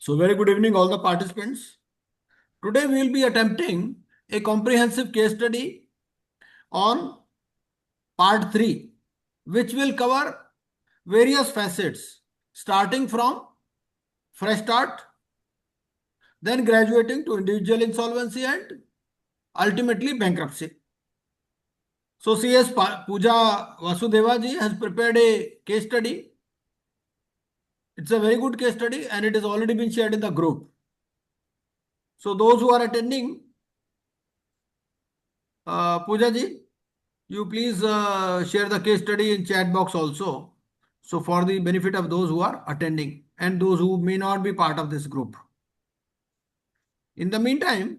So, very good evening, all the participants. Today, we will be attempting a comprehensive case study on part 3, which will cover various facets starting from fresh start, then graduating to individual insolvency, and ultimately bankruptcy. So, CS Pooja Vasudeva ji has prepared a case study. It's a very good case study and it has already been shared in the group. So, those who are attending, Pooja ji, you please share the case study in chat box also. So for the benefit of those who are attending and those who may not be part of this group. In the meantime,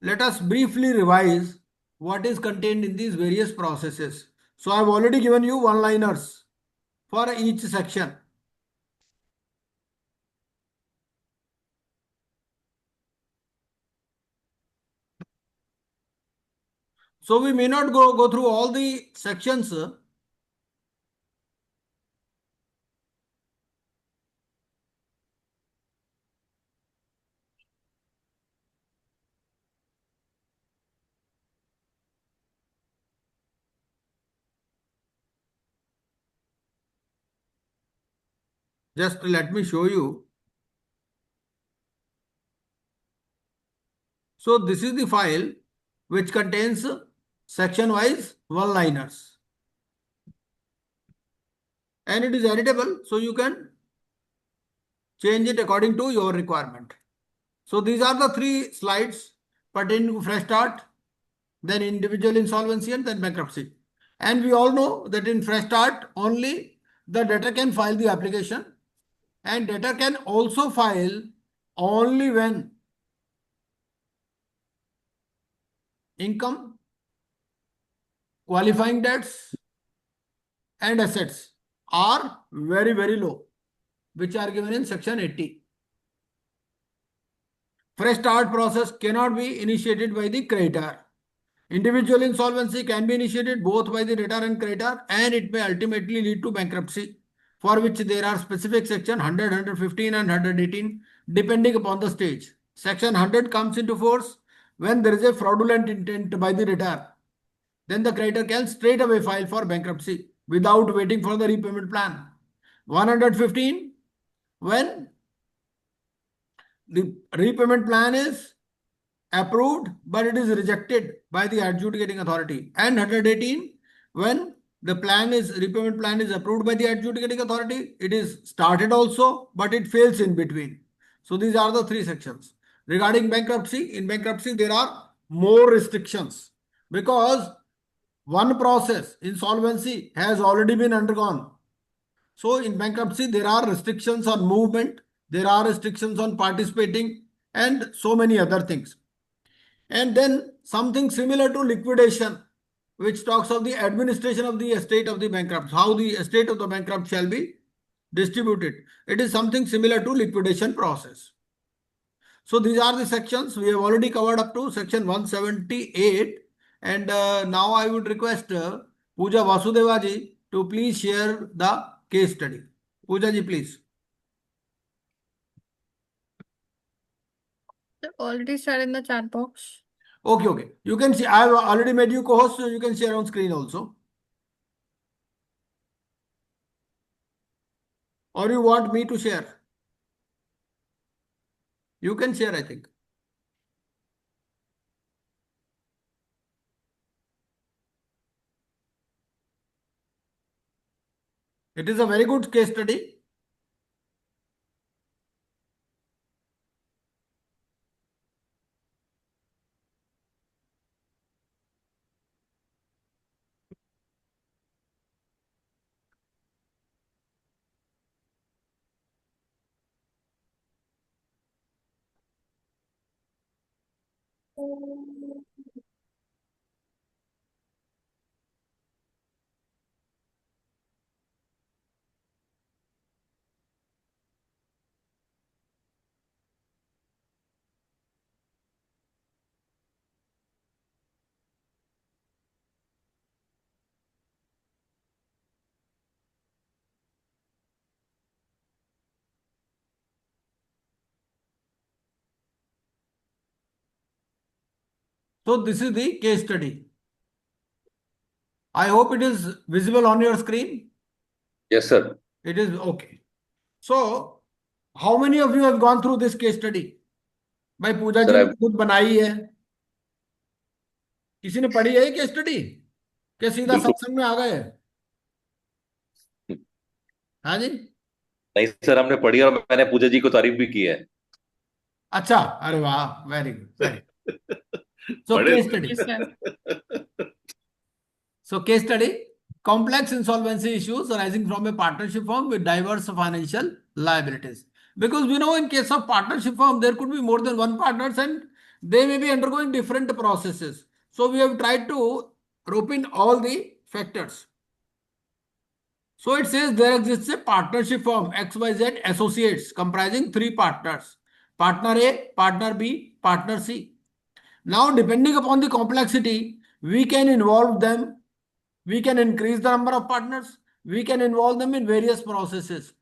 let us briefly revise what is contained in these various processes. So I've already given you one-liners for each section. So we may not go through all the sections. Just let me show you. So this is the file which contains section-wise one-liners. And it is editable, so you can change it according to your requirement. So these are the 3 slides pertaining to fresh start, then individual insolvency, and then bankruptcy. And we all know that in fresh start only the debtor can file the application, and debtor can also file only when income, qualifying debts, and assets are very, very low, which are given in section 80. Fresh start process cannot be initiated by the creditor. Individual insolvency can be initiated both by the debtor and creditor, and it may ultimately lead to bankruptcy, for which there are specific section 100, 115 and 118 depending upon the stage. Section 100 comes into force when there is a fraudulent intent by the debtor. Then the creditor can straight away file for bankruptcy without waiting for the repayment plan. 115, when the repayment plan is approved but it is rejected by the adjudicating authority, and 118, when the repayment plan is approved by the adjudicating authority, it is started also but it fails in between. So these are the 3 sections. Regarding bankruptcy, in bankruptcy there are more restrictions because one process, insolvency, has already been undergone. So in bankruptcy there are restrictions on movement, there are restrictions on participating, and so many other things. And then something similar to liquidation, which talks of the administration of the estate of the bankrupt, how the estate of the bankrupt shall be distributed. It is something similar to liquidation process. So these are the sections we have already covered up to section 178. And now I would request Pooja Vasudeva ji to please share the case study. Pooja ji, please. Already shared in the chat box. Okay. You can see, I have already made you co-host, so you can share on screen also. Or you want me to share? You can share, I think. It is a very good case study. So this is the case study. I hope it is visible on your screen. Yes, sir. It is okay. So how many of you have gone through this case study? भाई पूजा जी Sir, ने खुद बनाई है, किसी ने पढ़ी है case study क्या सीधा बिल्कुल सत्संग में आ गए? हाँ जी, नहीं सर, हमने पढ़ी और मैंने पूजा जी को तारीफ भी की है। अच्छा, अरे वाह, वेरी गुड, वेरी। सो पढ़े केस थे। Study, Yes, sir. so case study, complex insolvency issues arising from a partnership firm with diverse financial liabilities. Because we know in case of partnership firm, there could be more than one partners and they may be undergoing different processes. So we have tried to rope in all the factors. So it says there exists a partnership firm XYZ Associates comprising three partners, partner A, partner B, partner C. Now, depending upon the complexity, we can involve them, we can increase the number of partners, we can involve them in various processes.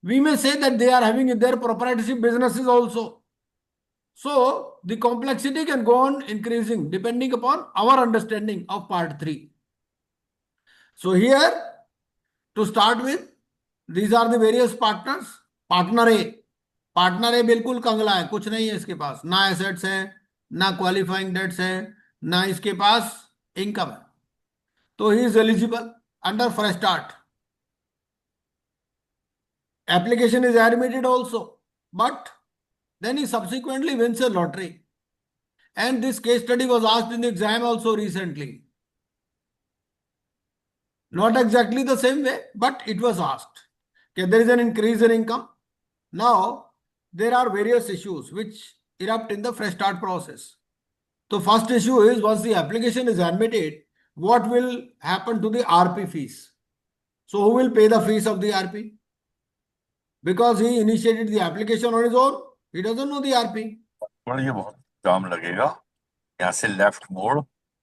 We may say that they are having their proprietorship businesses also. So, the complexity can go on increasing depending upon our understanding of part 3. So, here to start with, these are the various partners. Partner A, partner A बिल्कुल कंगला है, कुछ नहीं है इसके पास, ना assets है, ना क्वालिफाइंग डेट्स है, ना इसके पास इनकम है, तो ही is eligible under fresh start. Application is admitted also, but then he subsequently wins a lottery. And this case study was asked in the exam also recently. Not exactly the same way, but it was asked. Okay, there is an increase in income. Now, there are various issues which erupt in the fresh start process. So, first issue is once the application is admitted, what will happen to the RP fees? So, who will pay the fees of the RP? Because he initiated the application on his own, he doesn't know the RP. और ये बहुत काम लगेगा, यहाँ से left मोड़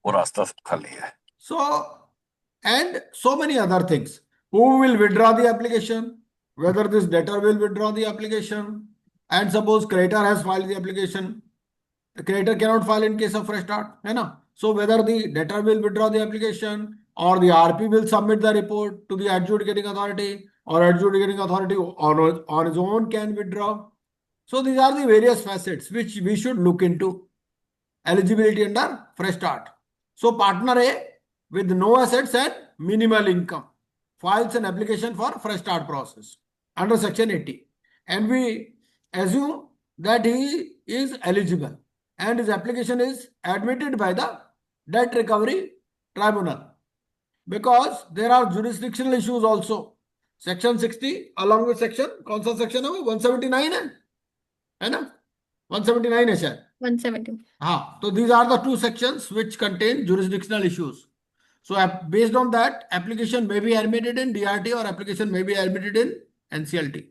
और रास्ता खाली है. So, and so many other things. Who will withdraw the application? Whether this debtor will withdraw the application. And suppose creditor has filed the application. The creditor cannot file in case of fresh start. है ना? So whether the debtor will withdraw the application or the RP will submit the report to the adjudicating authority or adjudicating authority on his own can withdraw. So these are the various facets which we should look into. Eligibility under fresh start. So partner A with no assets and minimal income files an application for fresh start process under section 80, and we assume that he is eligible and his application is admitted by the debt recovery tribunal, because there are jurisdictional issues also. Section 60 along with section, कौन सा section है वो, 179 है ना, 179 है शायद. 170. हाँ, so these are the two sections which contain jurisdictional issues. So based on that, application may be admitted in DRT or application may be admitted in NCLT.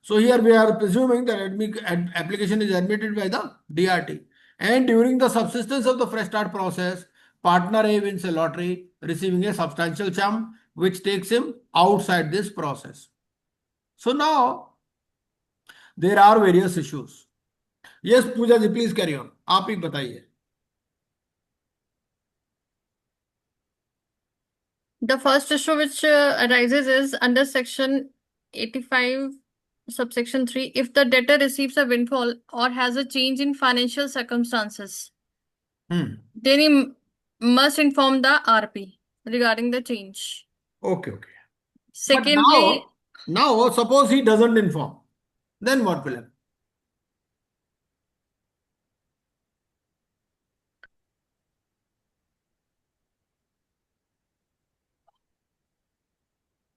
So here we are presuming that application is admitted by the DRT. And during the subsistence of the fresh start process, partner A wins a lottery, receiving a substantial sum which takes him outside this process. So now there are various issues. Yes, Pooja ji, please carry on. आप ही बताइए. The first issue which arises is under section 85, subsection 3, if the debtor receives a windfall or has a change in financial circumstances, then he must inform the RP regarding the change. Okay, okay. But Secondly, now suppose he doesn't inform, then what will happen?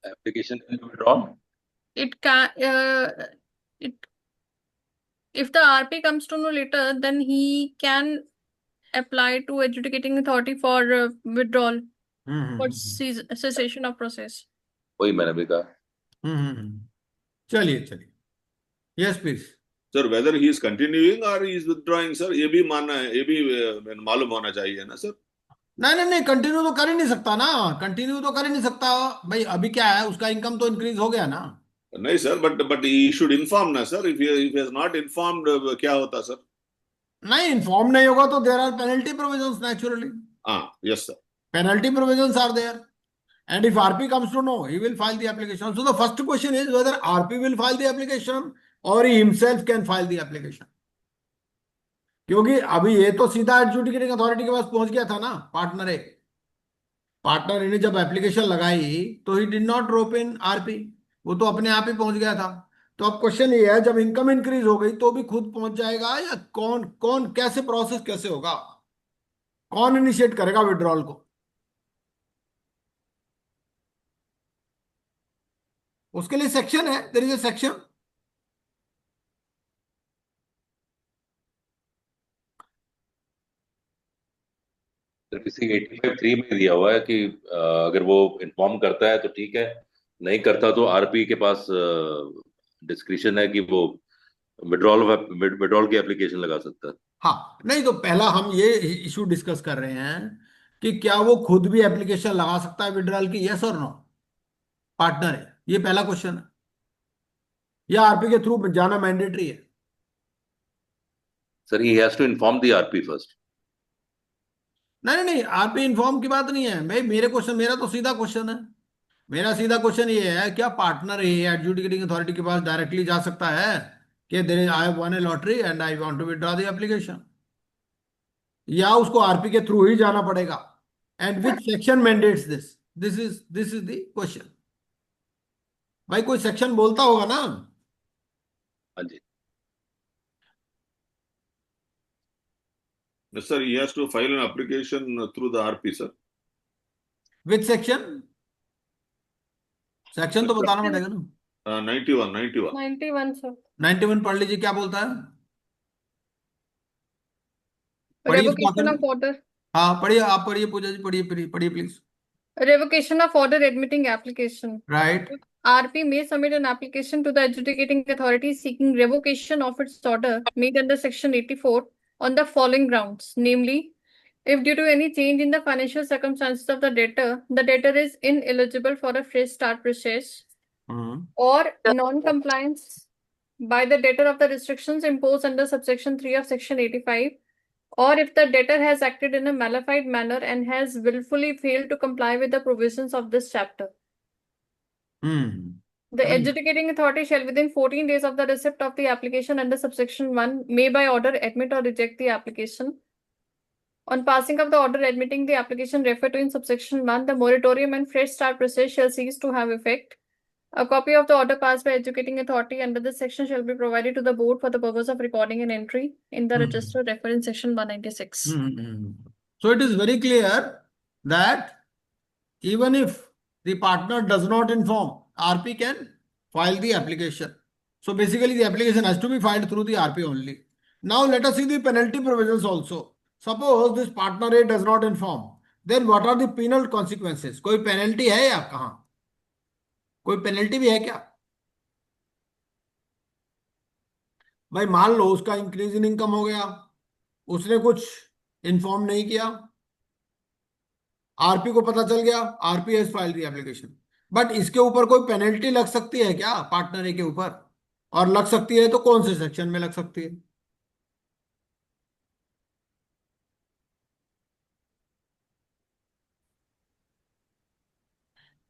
Application will be withdrawn. it can it if the RP comes to know later, then he can apply to adjudicating authority for withdrawal for cessation of process. वही मैंने भी कहा. चलिए चलिए. Yes, please. Sir weather he is continuing और he is withdrawing, sir ये भी मानना है, ये भी मालूम होना चाहिए ना सर. नहीं नहीं नहीं, कंटिन्यू तो कर ही नहीं सकता ना, कंटिन्यू तो कर ही नहीं सकता भाई. अभी क्या है, उसका इनकम तो इंक्रीज हो गया ना. नहीं sir, but he should inform ना sir. If he has not informed क्या होता सर? नहीं, इन्फॉर्म नहीं होगा तो there are penalty provisions naturally. Yes, sir. Penalty provisions are there. And if RP comes to know, he will file the application. So the first question is whether RP will file the application or he himself can file the application. क्योंकि अभी ये तो सीधा adjudicating authority के पास पहुंच गया था ना, पार्टनर ए. पार्टनर ए ने जब एप्लीकेशन लगाई तो he did not drop in RP, वो तो अपने आप ही पहुंच गया था. तो अब क्वेश्चन ये है, जब इनकम इंक्रीज हो गई तो भी खुद पहुंच जाएगा, या कौन कौन कैसे प्रोसेस कैसे होगा, कौन इनिशिएट करेगा विड्रॉल को? उसके लिए सेक्शन है, देयर इज अ सेक्शन. किसी 85(3) में दिया हुआ है कि अगर वो इन्फॉर्म करता है तो ठीक है, नहीं करता तो आरपी के पास डिस्क्रिशन है कि वो विड्रॉल की एप्लीकेशन लगा सकता है. हाँ, नहीं तो पहला हम ये इशू डिस्कस कर रहे हैं कि क्या वो खुद भी एप्लीकेशन लगा सकता है विड्रॉल की, यस और नो? पार्टनर है, ये पहला क्वेश्चन है. या आरपी के थ्रू जाना मैंडेटरी है? Sir he has to inform the RP first. नहीं नहीं नहीं, आरपी इन्फॉर्म की बात नहीं है भाई. मेरा तो सीधा क्वेश्चन है. मेरा सीधा क्वेश्चन ये है, क्या पार्टनर ही एडजुडिकेटिंग अथॉरिटी के पास डायरेक्टली जा सकता है कि there is I have one a lottery and I want to withdraw the application, या उसको आरपी के थ्रू ही जाना पड़ेगा? And which section mandates this? This is the question. भाई कोई सेक्शन बोलता होगा ना. हाँ जी. Yes, sir. He has to file an application through the RP, sir. Which section? Section तो बताना पड़ेगा ना. 91, 91. 91, sir. 91 पढ़ लीजिए, क्या बोलता है? पढ़िए Revocation स्वागत. of order. हाँ पढ़िए, आप पढ़िए पूजा जी, पढ़िए पढ़िए please. Revocation of order admitting application. Right. RP may submit an application to the adjudicating authority seeking revocation of its order made under Section 84 on the following grounds, namely, if due to any change in the financial circumstances of the debtor is ineligible for a fresh start process, or non-compliance by the debtor of the restrictions imposed under subsection 3 of Section 85, or if the debtor has acted in a malified manner and has willfully failed to comply with the provisions of this chapter. The adjudicating authority shall within 14 days of the receipt of the application under subsection 1 may by order admit or reject the application. On passing of the order admitting the application referred to in subsection 1, the moratorium and fresh start process shall cease to have effect. A copy of the order passed by adjudicating authority under this section shall be provided to the board for the purpose of recording and entry in the register referred in section 196. So it is very clear that even if the partner does not inform, RP can file the application. So basically the application has to be filed through the RP only. Now let us see the penalty provisions also. Suppose this partner A does not inform, then what are the penal consequences? कोई penalty है या कहाँ? कोई penalty भी है क्या? भाई मान लो उसका इंक्रीज इन इनकम हो गया, उसने कुछ इन्फॉर्म नहीं किया, आरपी को पता चल गया, RP has filed the application, but इसके ऊपर कोई पेनल्टी लग सकती है क्या पार्टनर ए के ऊपर? और लग सकती है तो कौन से सेक्शन में लग सकती है?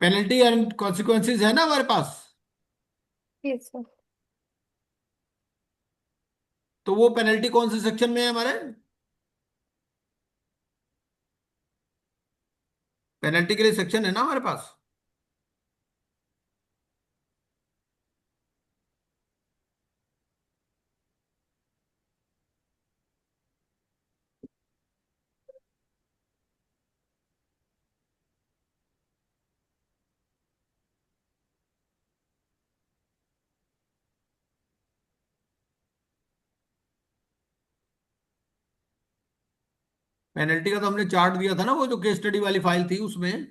पेनल्टी एंड कॉन्सिक्वेंसेस है ना हमारे पास. Yes, sir. तो वो पेनल्टी कौन से सेक्शन में है हमारे? पेनल्टी के लिए सेक्शन है ना हमारे पास. पेनल्टी का तो हमने चार्ट दिया था ना, वो जो केस स्टडी वाली फाइल थी उसमें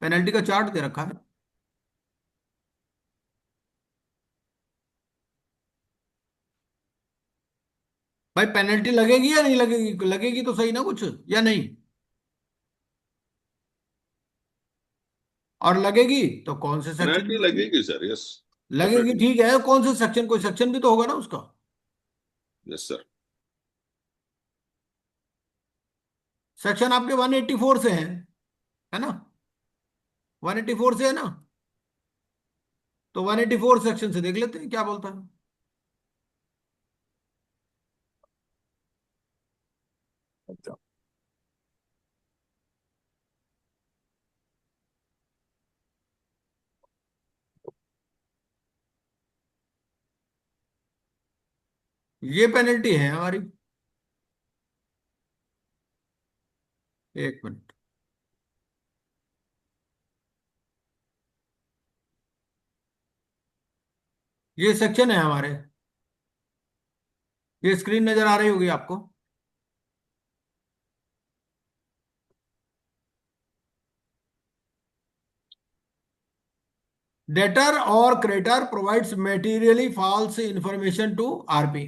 पेनल्टी का चार्ट दे रखा है. भाई पेनल्टी लगेगी या नहीं लगेगी? लगेगी तो सही ना कुछ, या नहीं? और लगेगी तो कौन से सेक्शन Penalty में लगेगी, sir. Yes. लगेगी? Definitely. ठीक है, कौन से सेक्शन? कोई सेक्शन भी तो होगा ना उसका. Yes, sir. सेक्शन आपके 184 से है ना? 184 से है ना? तो 184 सेक्शन से देख लेते हैं क्या बोलता है। अच्छा, ये पेनल्टी है हमारी। एक मिनट। ये सेक्शन है हमारे। ये स्क्रीन नजर आ रही होगी आपको। डेटर और creditor provides materially false information to RP.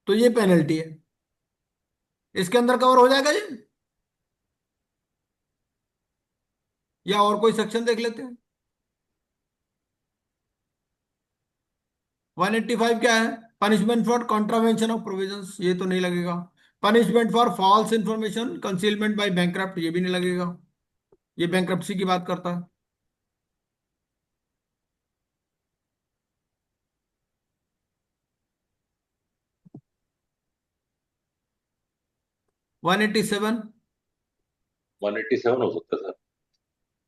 तो ये पेनल्टी है। इसके अंदर कवर हो जाएगा ये, या और कोई सेक्शन देख लेते हैं। 185 क्या है? Punishment for contravention of provisions, ये तो नहीं लगेगा। Punishment for false information concealment by bankrupt, ये भी नहीं लगेगा। ये बैंकरप्सी की बात करता है। वन एट्टी सेवन 187 हो सकता है सर।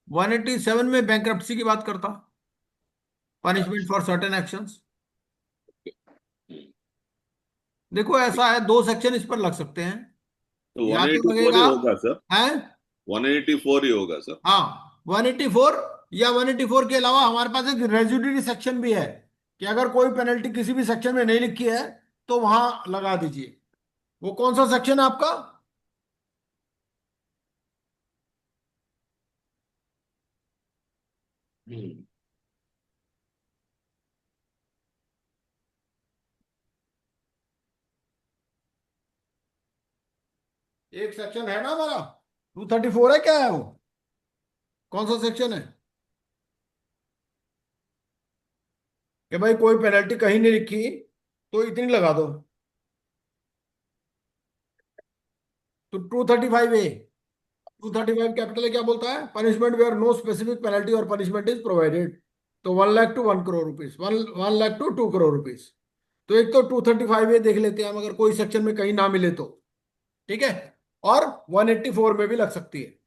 187 में बैंकरप्सी की बात करता, पनिशमेंट फॉर सर्टेन एक्शंस। हम्म, देखो ऐसा है, दो सेक्शन इस पर लग सकते हैं। तो या तो 184 ही लगेगा होगा सर, है, 184 ही होगा सर। हाँ 184, या 184 के अलावा हमारे पास एक रेजिड्यूरी सेक्शन भी है कि अगर कोई पेनल्टी किसी भी सेक्शन में नहीं लिखी है तो वहां लगा दीजिए। वो कौन सा सेक्शन है आपका? हम्म, एक सेक्शन है ना हमारा, 234 है, क्या है वो? कौन सा सेक्शन है? कि भाई कोई पेनल्टी कहीं नहीं लिखी तो इतनी लगा दो। तो 235 ए, 235 कैपिटल क्या बोलता है? Punishment where no specific penalty और पनिशमेंट इज प्रोवाइडेड। तो 1 lakh to 1 crore rupees, one lakh to 2 crore rupees. तो एक तो 235 ए देख लेते हैं हम, अगर कोई सेक्शन में कहीं ना मिले तो। ठीक है। और 184 में भी लग सकती है।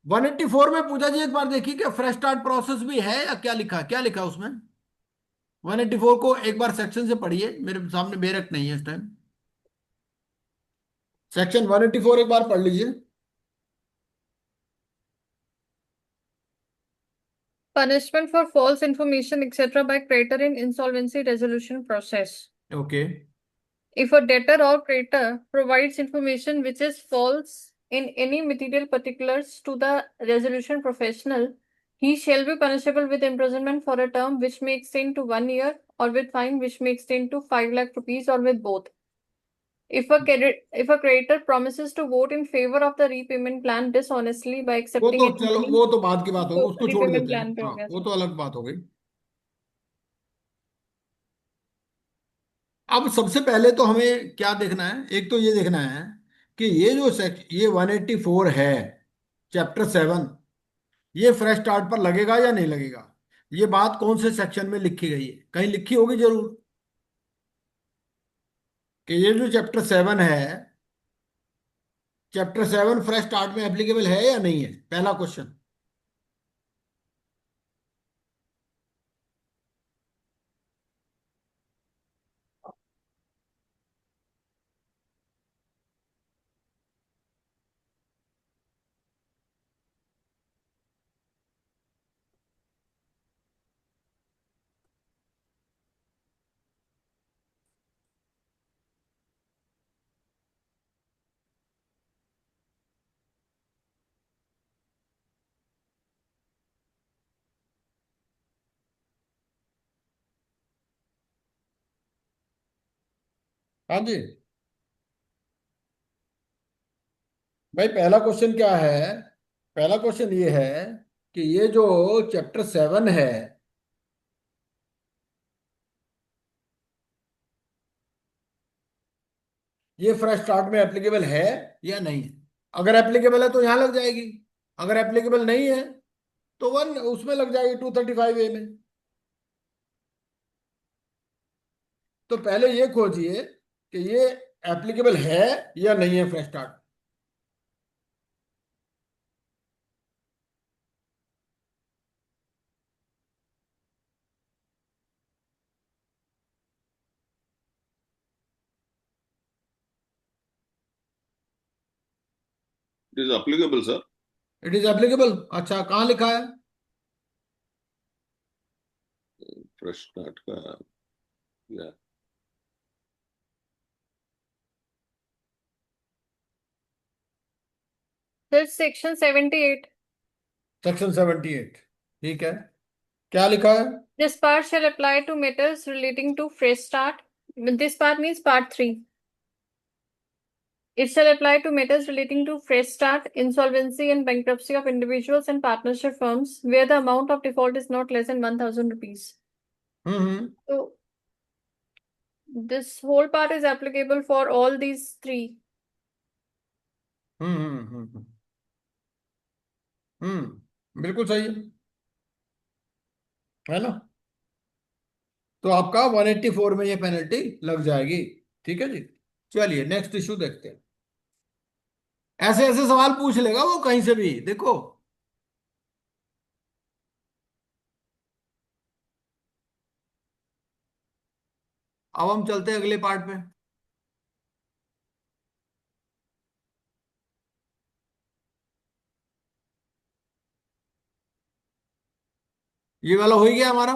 184 में पूजा जी एक बार देखिए क्या फ्रेश स्टार्ट प्रोसेस भी है, या क्या लिखा, क्या लिखा उसमें? 184 को एक बार सेक्शन से पढ़िए, मेरे सामने बेरक नहीं है इस टाइम। सेक्शन 184 एक बार पढ़ लीजिए। Punishment for false information, etc., by creditor in insolvency resolution process. Okay. If a debtor or creditor provides information which is false in any material particulars to the resolution professional, he shall be punishable with imprisonment for a term which may extend to 1 year, or with fine which may extend to 5 lakh rupees, or with both. If a creditor promises to vote in favor of the repayment plan dishonestly by वो accepting तो any चलो, money, वो तो बात की बात होगी, तो उसको छोड़ repayment देते हैं। plan पे हो हाँ गया वो सर। तो अलग बात हो गई। अब सबसे पहले तो हमें क्या देखना है, एक तो ये देखना है कि ये जो ये 184 है, चैप्टर 7, ये फ्रेश स्टार्ट पर लगेगा या नहीं लगेगा। ये बात कौन से सेक्शन में लिखी गई है? कहीं लिखी होगी जरूर कि ये जो चैप्टर 7 है, चैप्टर 7 फ्रेश स्टार्ट में एप्लीकेबल है या नहीं है, पहला क्वेश्चन। हाँ जी। भाई पहला क्वेश्चन क्या है? पहला क्वेश्चन ये है कि ये जो चैप्टर 7 है, ये फ्रेश स्टार्ट में एप्लीकेबल है या नहीं है। अगर एप्लीकेबल है तो यहां लग जाएगी, अगर एप्लीकेबल नहीं है तो वन उसमें लग जाएगी 235A में। तो पहले ये खोजिए कि ये एप्लीकेबल है या नहीं है fresh start. It is applicable, sir. It is applicable. अच्छा, कहाँ लिखा है? Fresh start का, yeah. Sir, section 78. सेक्शन 78, ठीक है। क्या लिखा है? This part shall apply to matters relating to fresh start. This part means part 3. It shall apply to matters relating to fresh start, insolvency and bankruptcy of individuals and partnership firms where the amount of default is not less than 1,000 rupees. Hmm So this whole part is applicable for all these three. हम्म हम्म हम्म हम्म बिल्कुल सही है ना। तो आपका 184 में ये penalty लग जाएगी। ठीक है जी। चलिए नेक्स्ट इशू देखते हैं। ऐसे ऐसे सवाल पूछ लेगा वो कहीं से भी, देखो। अब हम चलते हैं अगले पार्ट पे। ये वाला हो ही गया हमारा।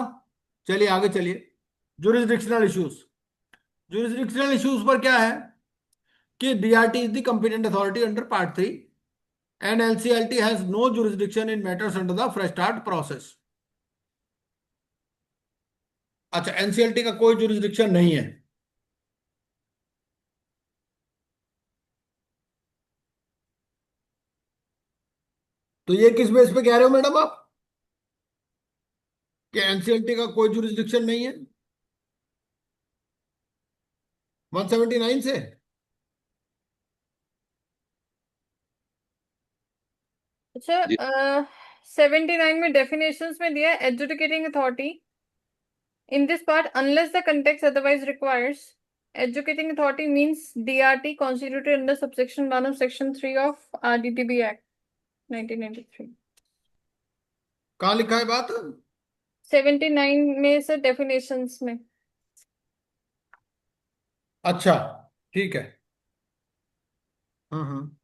चलिए आगे चलिए। Jurisdictional issues. जुरिस्डिक्शनल इश्यूज पर क्या है कि DRT is the competent authority under part 3 and NCLT has no jurisdiction in matters under the fresh start process. अच्छा, एनसीएलटी का कोई जुरिस्डिक्शन नहीं है। तो ये किस बेस पे कह रहे हो मैडम आप कि एनसीएलटी का कोई जुरिस्डिक्शन नहीं है? 179 से? अच्छा, जी 79 में definitions में दिया है adjudicating authority. In this part, unless the context otherwise requires, adjudicating authority means DRT constituted under subsection 1 of section 3 of RDTB Act 1993. कहाँ लिखा है बात? 79 में से definitions में। अच्छा, ठीक है। हम्म।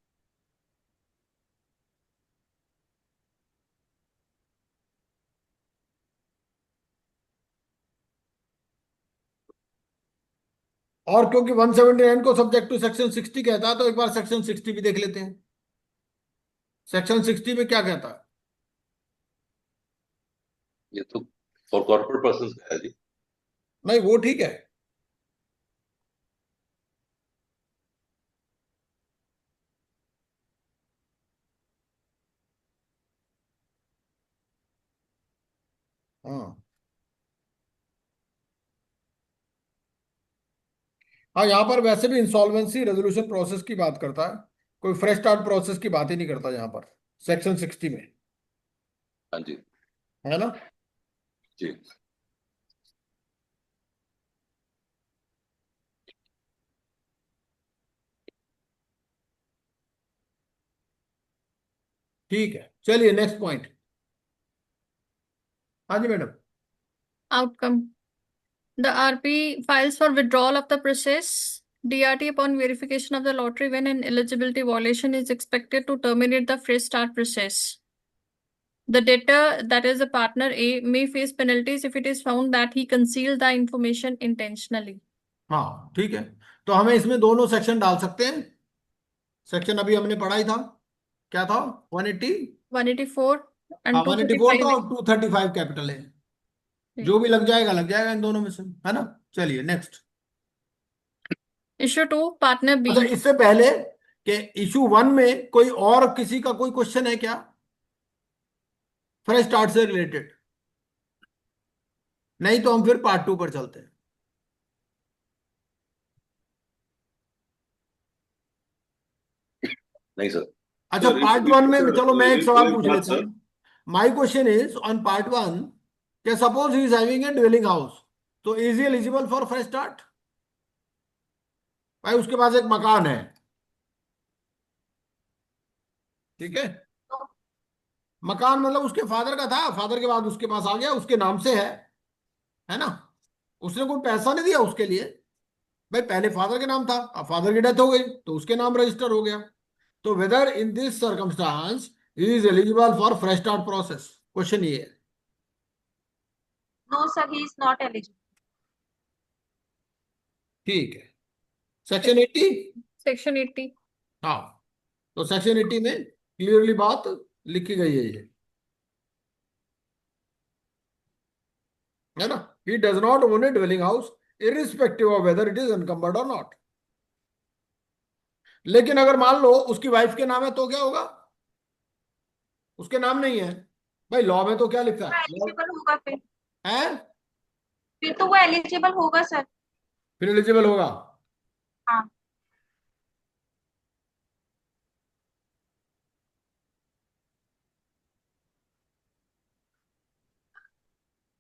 और क्योंकि 179 को सब्जेक्ट टू सेक्शन 60 कहता है तो एक बार सेक्शन 60 भी देख लेते हैं। सेक्शन 60 में क्या कहता है? ये तो फॉर कॉर्पोरेट पर्सन है जी। नहीं, वो ठीक है। हाँ हाँ, यहाँ पर वैसे भी इंसॉल्वेंसी रेजोल्यूशन प्रोसेस की बात करता है, कोई फ्रेश स्टार्ट प्रोसेस की बात ही नहीं करता यहाँ पर सेक्शन 60 में, हाँ जी है ना। जी। ठीक है, चलिए नेक्स्ट पॉइंट। हाँ जी madam. Outcome. The RP files for withdrawal of the process. DRT upon verification of the lottery when an eligibility violation is expected to terminate the fresh start process. The debtor, that is the partner A, may face penalties if it is found that he concealed the information intentionally. हाँ ठीक है, तो हमें इसमें दोनों section डाल सकते हैं। सेक्शन अभी हमने पढ़ा ही था, क्या था? 180, 184 हाँ and 184 था 235. और 235 कैपिटल है। जो भी लग जाएगा इन दोनों में से, है ना। चलिए नेक्स्ट। Issue 2, partner B. अच्छा, इससे पहले कि इशू 1 में कोई और किसी का कोई क्वेश्चन है क्या फ्रेश स्टार्ट से रिलेटेड? नहीं तो हम फिर पार्ट 2 पर चलते हैं। नहीं सर। अच्छा, Sir, पार्ट वन में sir, चलो मैं एक सवाल पूछ बात लेता सर। हूँ. My question is on part one, क्या suppose he is having a dwelling house, तो is he eligible for fresh start? भाई उसके पास एक मकान है, ठीक है, मकान मतलब उसके फादर का था, फादर के बाद उसके पास आ गया, उसके नाम से है ना, उसने कोई पैसा नहीं दिया उसके लिए. भाई पहले फादर के नाम था, अब फादर की डेथ हो गई तो उसके नाम रजिस्टर हो गया. तो whether in this circumstance he is eligible for fresh start process, question ये है. No, sir, he is not eligible. ठीक है. सेक्शन 80. Section 80. हाँ, तो सेक्शन 80 में क्लियरली बात लिखी गई है ये, है ना. He does not own a dwelling house irrespective of whether it is unencumbered और नॉट. लेकिन अगर मान लो उसकी वाइफ के नाम है तो क्या होगा? उसके नाम नहीं है. भाई लॉ में तो क्या लिखता है? एलिजिबल होगा है फिर तो वो एलिजिबल होगा सर. फिर एलिजिबल होगा. हाँ.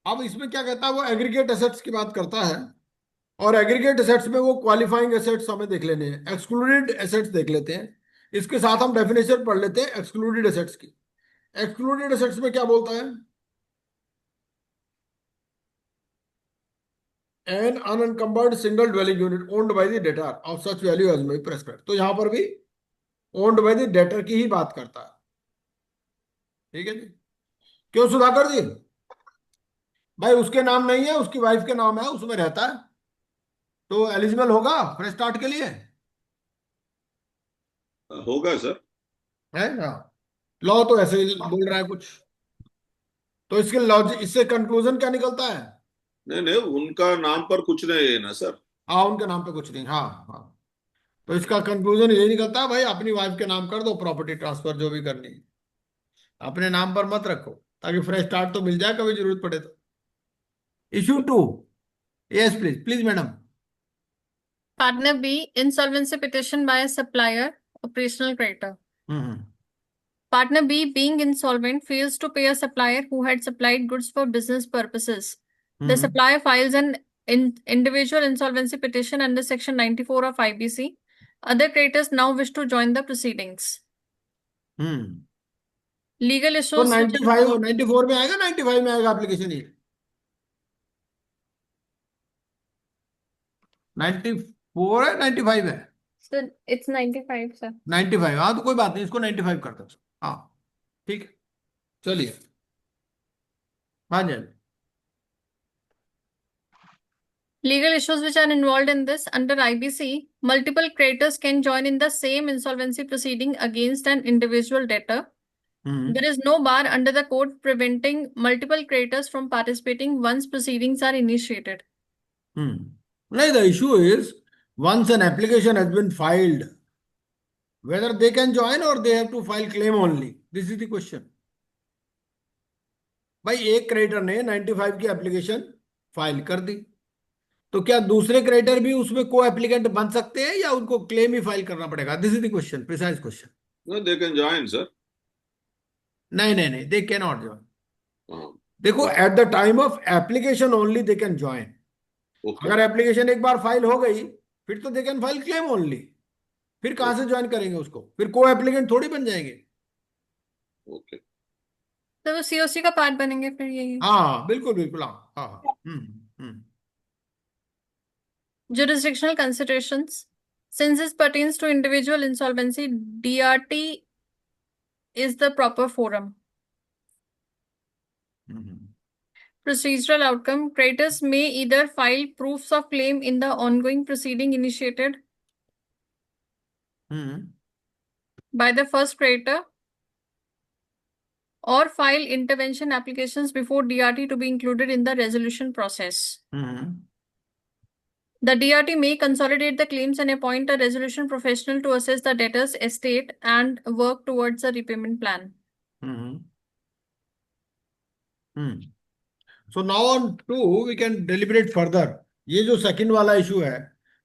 अब इसमें क्या कहता है, वो एग्रीगेट एसेट्स की बात करता है, और एग्रीगेट एसेट्स में वो क्वालिफाइंग एसेट्स हमें देख लेने हैं, एक्सक्लूडेड एसेट्स देख लेते हैं. इसके साथ हम डेफिनेशन पढ़ लेते हैं एक्सक्लूडेड एसेट्स की. एक्सक्लूडेड एसेट्स में क्या बोलता है? An unencumbered single dwelling unit owned by the debtor of such value as may be prescribed. तो यहां पर भी ओन्ड बाय द डेटर की ही बात करता है. ठीक है जी. क्यों सुधाकर जी? भाई उसके नाम नहीं है, उसकी वाइफ के नाम है, उसमें रहता है, तो एलिजिबल होगा फ्रेश स्टार्ट के लिए, होगा सर. है ना. लॉ तो ऐसे ही बोल रहा है कुछ. तो इसके लॉजिक, इससे कंक्लूजन क्या निकलता है? नहीं नहीं, उनका नाम पर कुछ नहीं है ना सर. हाँ, उनके नाम पे कुछ नहीं. हाँ हाँ. तो इसका कंक्लूजन यही निकलता है, भाई अपनी वाइफ के नाम कर दो, प्रॉपर्टी ट्रांसफर जो भी करनी है अपने नाम पर मत रखो, ताकि फ्रेश स्टार्ट तो मिल जाए कभी जरूरत पड़े तो. Issue 2. Yes please, please madam. Partner B, insolvency petition by a supplier, operational creditor. Hmm. Partner B, being insolvent, fails to pay a supplier who had supplied goods for business purposes. The hmm. supplier files an individual insolvency petition under Section 94 of IBC. Other creditors now wish to join the proceedings. Hmm. Legal तो issues which 95 94 में आएगा, 95 में आएगा application ये? 94 है, 95 है? So it's 95, sir. 95. हाँ तो कोई बात नहीं, इसको 95 करते हैं. हाँ ठीक है, चलिए. हाँ जी. Legal issues which are involved in this under IBC, multiple creditors can join in the same insolvency proceeding against an individual debtor. There is no bar under the code preventing multiple creditors from participating once proceedings are initiated. No, the issue is once an application has been filed, whether they can join or they have to file claim only. This is the question. भाई एक creditor ने 95 की application file कर दी, तो क्या दूसरे creditor भी उसमें को एप्लीकेंट बन सकते हैं या उनको क्लेम ही फाइल करना पड़ेगा? This is the question, precise question. No, they can join sir. नहीं नहीं नहीं, दे कैन नॉट ज्वाइन. हाँ. देखो, at the time of application only they can join. Okay. अगर एप्लीकेशन एक बार फाइल हो गई फिर तो दे कैन फाइल क्लेम ओनली. फिर कहां से ज्वाइन करेंगे उसको? फिर को एप्लीकेंट थोड़ी बन जाएंगे. ओके. तो वो COC का पार्ट बनेंगे फिर यही. हाँ बिल्कुल बिल्कुल. हाँ हाँ. Jurisdictional considerations. Since this pertains to individual insolvency, DRT is the proper forum. Procedural outcome. Creditors may either file proofs of claim in the ongoing proceeding initiated by the first creditor or file intervention applications before DRT to be included in the resolution process. The DRT may consolidate the claims and appoint a resolution professional to assess the debtor's estate and work towards a repayment plan. So now on to we can deliberate further. ये जो second वाला issue है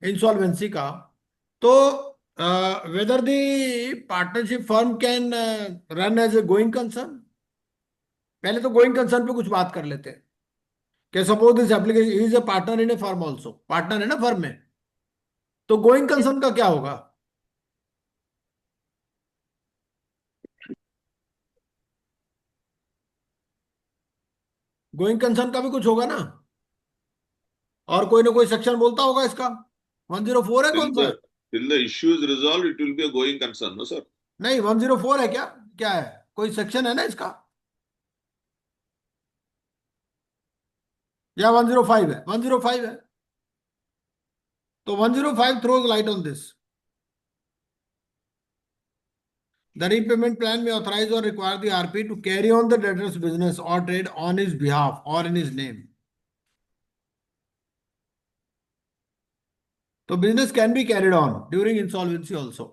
insolvency का, तो whether the partnership firm can run as a going concern. पहले तो going concern पे कुछ बात कर लेते हैं कि suppose this application is a partner in A firm also, partner है ना फर्म में, तो गोइंग कंसर्न का क्या होगा? गोइंग कंसर्न का भी कुछ होगा ना, और कोई ना कोई सेक्शन बोलता होगा इसका। 104 है कौन सा है? Till the issue is resolved, it will be a going concern, no sir? नहीं 104 है क्या? क्या है, कोई सेक्शन है ना इसका, या 105 है? 105 है, तो 105 throws light on this. The repayment plan may authorize or require the RP to carry on the debtor's business or trade on his behalf or in his name. तो business can be carried on during insolvency also.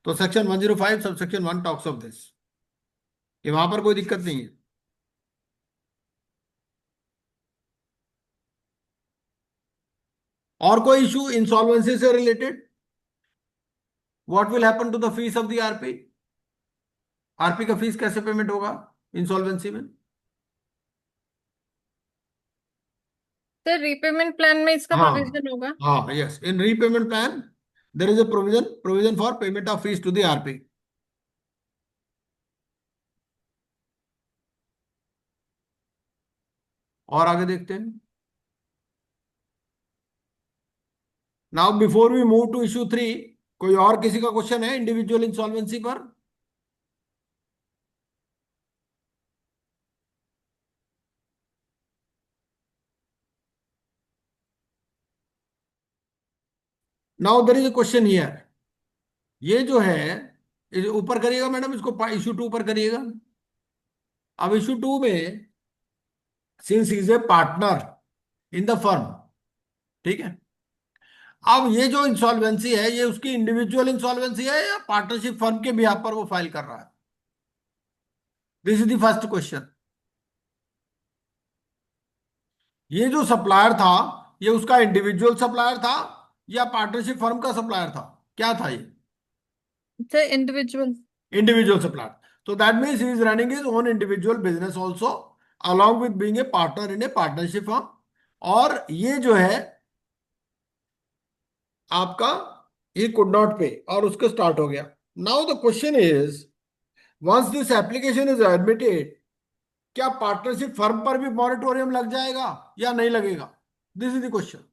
तो section 105 subsection 1 talks of this. ये वहां पर कोई दिक्कत नहीं है। और कोई इशू इंसॉल्वेंसी से related? What will happen to the fees of the RP? RP का फीस कैसे पेमेंट होगा इंसॉल्वेंसी में? सर रीपेमेंट प्लान में इसका हाँ प्रोविजन होगा। हाँ, yes, in repayment plan there is a provision for payment of fees to the RP. और आगे देखते हैं। Now before we move to issue 3, कोई और किसी का क्वेश्चन है इंडिविजुअल इंसॉल्वेंसी पर? Now there is a question here. ये जो है ऊपर करिएगा मैडम, इसको इशू 2 पर करिएगा। अब इशू 2 में since is a partner in the firm, ठीक है, अब ये जो इंसॉल्वेंसी है ये उसकी इंडिविजुअल इंसॉल्वेंसी है या पार्टनरशिप फर्म के बिहाफ पर वो फाइल कर रहा है? This is the first question. ये जो सप्लायर था ये उसका इंडिविजुअल सप्लायर था या पार्टनरशिप फर्म का सप्लायर था? क्या था ये? Sir individual. Individual supplier. तो that means he is running his own individual business also along with being a partner in a partnership firm. और ये जो है आपका ये कुड नॉट पे और उसका स्टार्ट हो गया। Now the question is once this application is admitted, क्या पार्टनरशिप फर्म पर भी मॉरेटोरियम लग जाएगा या नहीं लगेगा? This is the question.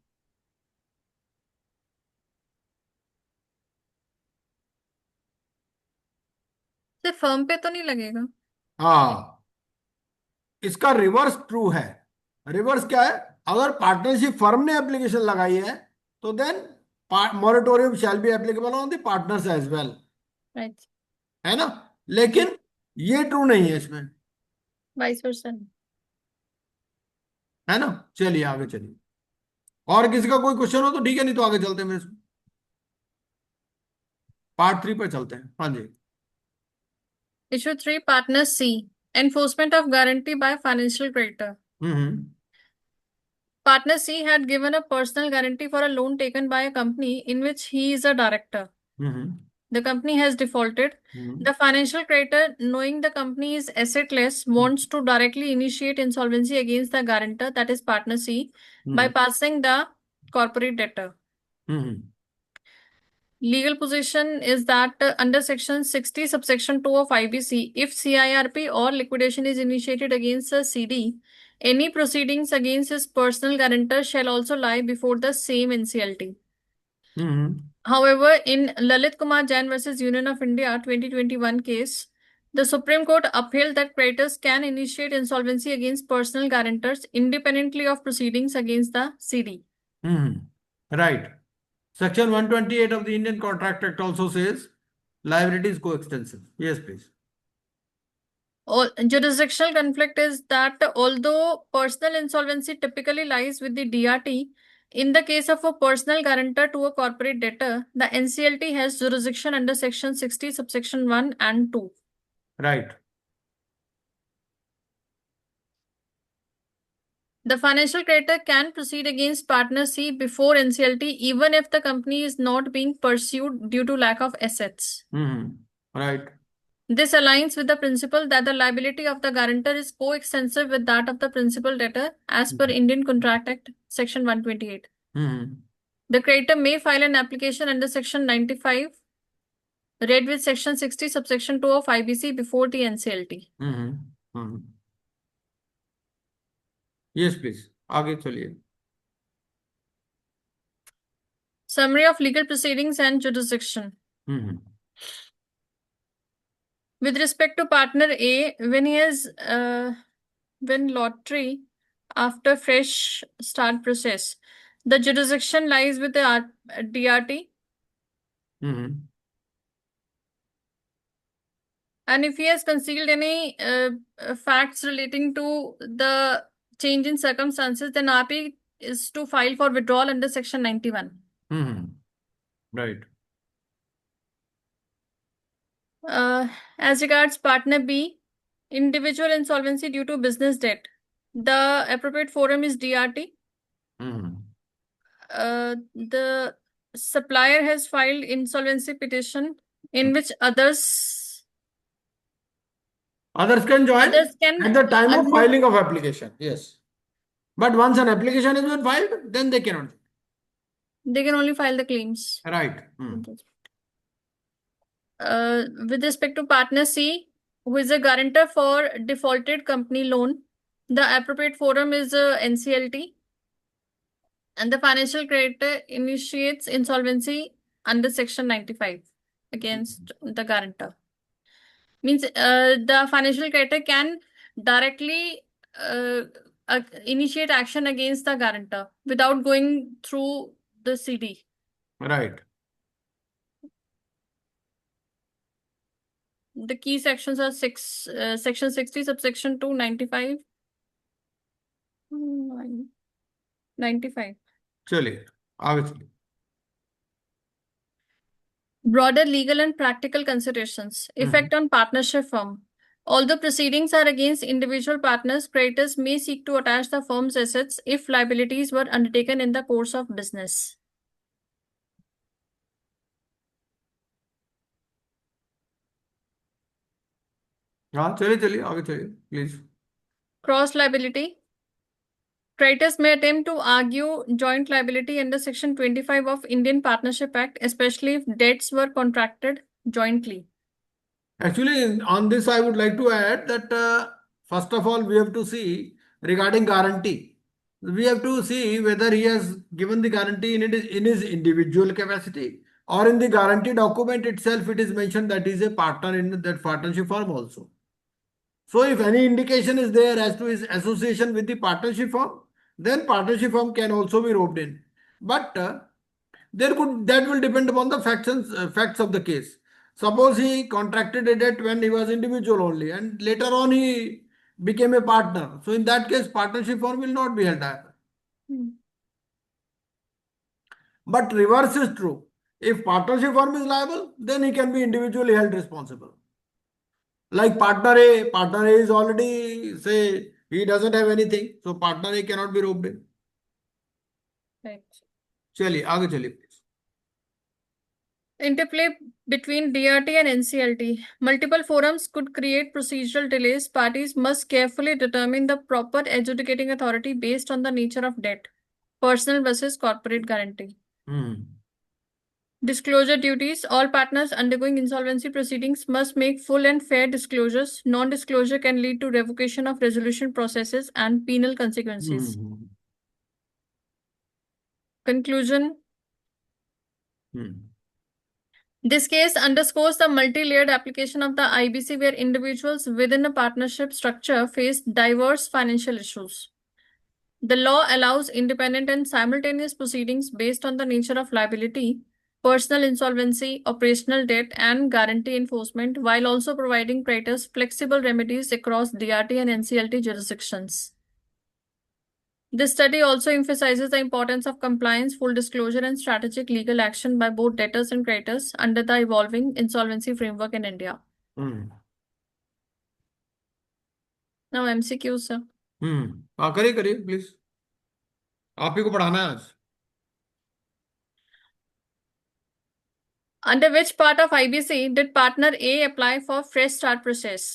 Sir firm पे तो नहीं लगेगा। हाँ, इसका रिवर्स ट्रू है। रिवर्स क्या है? अगर पार्टनरशिप फर्म ने एप्लीकेशन लगाई है तो then moratorium shall be applicable on the partners as well, right. है ना? लेकिन ये ट्रू नहीं है इसमें, वाइस वर्सा। है ना? चलिए आगे चलिए। और किसी का कोई क्वेश्चन हो तो ठीक है, नहीं तो आगे चलते हैं। मैं पार्ट 3 पर चलते हैं। हाँ जी। Issue 3, Partner C. Enforcement of guarantee by financial creditor. Hmm Partner C had given a personal guarantee for a loan taken by a company in which he is a director. Hmm The company has defaulted. Hmm The financial creditor, knowing the company is assetless, wants to directly initiate insolvency against the guarantor, that is Partner C, by passing the corporate debtor. Hmm Legal position is that under section 60 subsection 2 of IBC, if CIRP or liquidation is initiated against a CD, any proceedings against his personal guarantor shall also lie before the same NCLT. However, in Lalit Kumar Jain versus Union of India 2021 case, the Supreme Court upheld that creditors can initiate insolvency against personal guarantors independently of proceedings against the CD. Right. Section 128 of the Indian Contract Act also says liability is coextensive. Yes, please. Jurisdictional conflict is that although personal insolvency typically lies with the DRT, in the case of a personal guarantor to a corporate debtor, the NCLT has jurisdiction under section 60 subsection 1 and 2. Right. The financial creditor can proceed against partner C before NCLT even if the company is not being pursued due to lack of assets. Right. This aligns with the principle that the liability of the guarantor is coextensive with that of the principal debtor as per Indian Contract Act, Section 128. The creditor may file an application under Section 95, read with Section 60, subsection 2 of IBC before the NCLT. Yes, please. आगे चलिए. Summary of legal proceedings and jurisdiction. With respect to partner A, when he has win lottery after fresh start process, the jurisdiction lies with the DRT. And if he has concealed any facts relating to the change in circumstances, then RP is to file for withdrawal under Section 91. Right. As regards partner B, individual insolvency due to business debt, the appropriate forum is DRT. The supplier has filed insolvency petition in which others can join can at the time of filing of application. Yes. But once an application has been filed, then they cannot. They can only file the claims. Right. With respect to partner C, who is a guarantor for defaulted company loan, the appropriate forum is NCLT. And the financial creditor initiates insolvency under Section 95 against the guarantor. Means the financial creditor can directly initiate action against the guarantor without going through the CD. Right. The key sections are Section 60, subsection 2, 95. 95. चलिए आगे चलिए. Broader legal and practical considerations. Effect on partnership firm. Although proceedings are against individual partners, creditors may seek to attach the firm's assets if liabilities were undertaken in the course of business. हाँ चलिए आगे चलिए please. Cross liability. Creditors may attempt to argue joint liability under Section 25 of Indian Partnership Act, especially if debts were contracted jointly. Actually, on this, I would like to add that first of all, we have to see regarding guarantee. We have to see whether he has given the guarantee in his individual capacity or in the guarantee document itself. It is mentioned that he is a partner in that partnership firm also. So, if any indication is there as to his association with the partnership firm, then partnership firm can also be roped in. But that will depend upon the facts of the case. Suppose he contracted a debt when he was individual only, and later on he became a partner. So in that case, partnership firm will not be held liable. But reverse is true. If partnership firm is liable, then he can be individually held responsible. Like partner A is already, say, he doesn't have anything, so partner A cannot be roped in. Right. चलिए आगे चलिए please. Interplay between DRT and NCLT. Multiple forums could create procedural delays. Parties must carefully determine the proper adjudicating authority based on the nature of debt, personal versus corporate guarantee. Disclosure duties. All partners undergoing insolvency proceedings must make full and fair disclosures. Non-disclosure can lead to revocation of resolution processes and penal consequences. Conclusion. This case underscores the multi-layered application of the IBC where individuals within a partnership structure face diverse financial issues. The law allows independent and simultaneous proceedings based on the nature of liability, personal insolvency, operational debt, and guarantee enforcement, while also providing creditors flexible remedies across DRT and NCLT jurisdictions. This study also emphasizes the importance of compliance, full disclosure, and strategic legal action by both debtors and creditors under the evolving insolvency framework in India. Now MCQ, sir. हाँ, करिए करिए please, आप ही को पढ़ाना है आज। Under which part of IBC did partner A apply for fresh start process?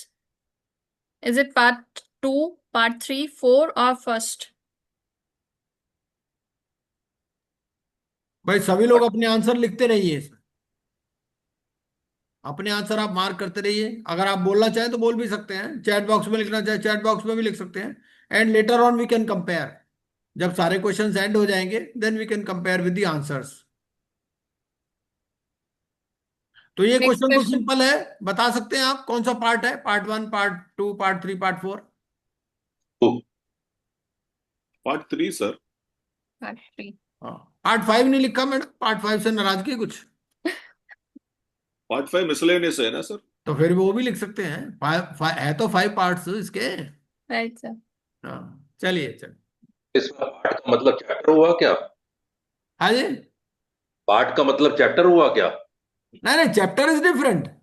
Is it part 2, part 3, 4 or first? भाई सभी लोग अपने आंसर लिखते रहिए इसमें, अपने आंसर आप मार्क करते रहिए। अगर आप बोलना चाहें तो बोल भी सकते हैं, चैट बॉक्स में लिखना चाहे चैट बॉक्स में भी लिख सकते हैं। And later on we can compare, जब सारे क्वेश्चंस एंड हो जाएंगे then we can compare with the answers. तो ये Next क्वेश्चन तो question. सिंपल है, बता सकते हैं आप कौन सा पार्ट है, part 1, part 2, part 3, part 4? Part 3 sir. Part 3. हाँ, पार्ट 5 नहीं लिखा मैडम, पार्ट 5 से नाराजगी कुछ? पार्ट 5 मिसलेनियस है ना सर? तो फिर वो भी लिख सकते हैं, है तो 5 पार्ट्स इसके। Right, sir. हाँ, चलिए इसमें पार्ट का मतलब चैप्टर हुआ क्या? हाँ जी, पार्ट का मतलब चैप्टर हुआ क्या? नहीं नहीं, chapter is different. Okay,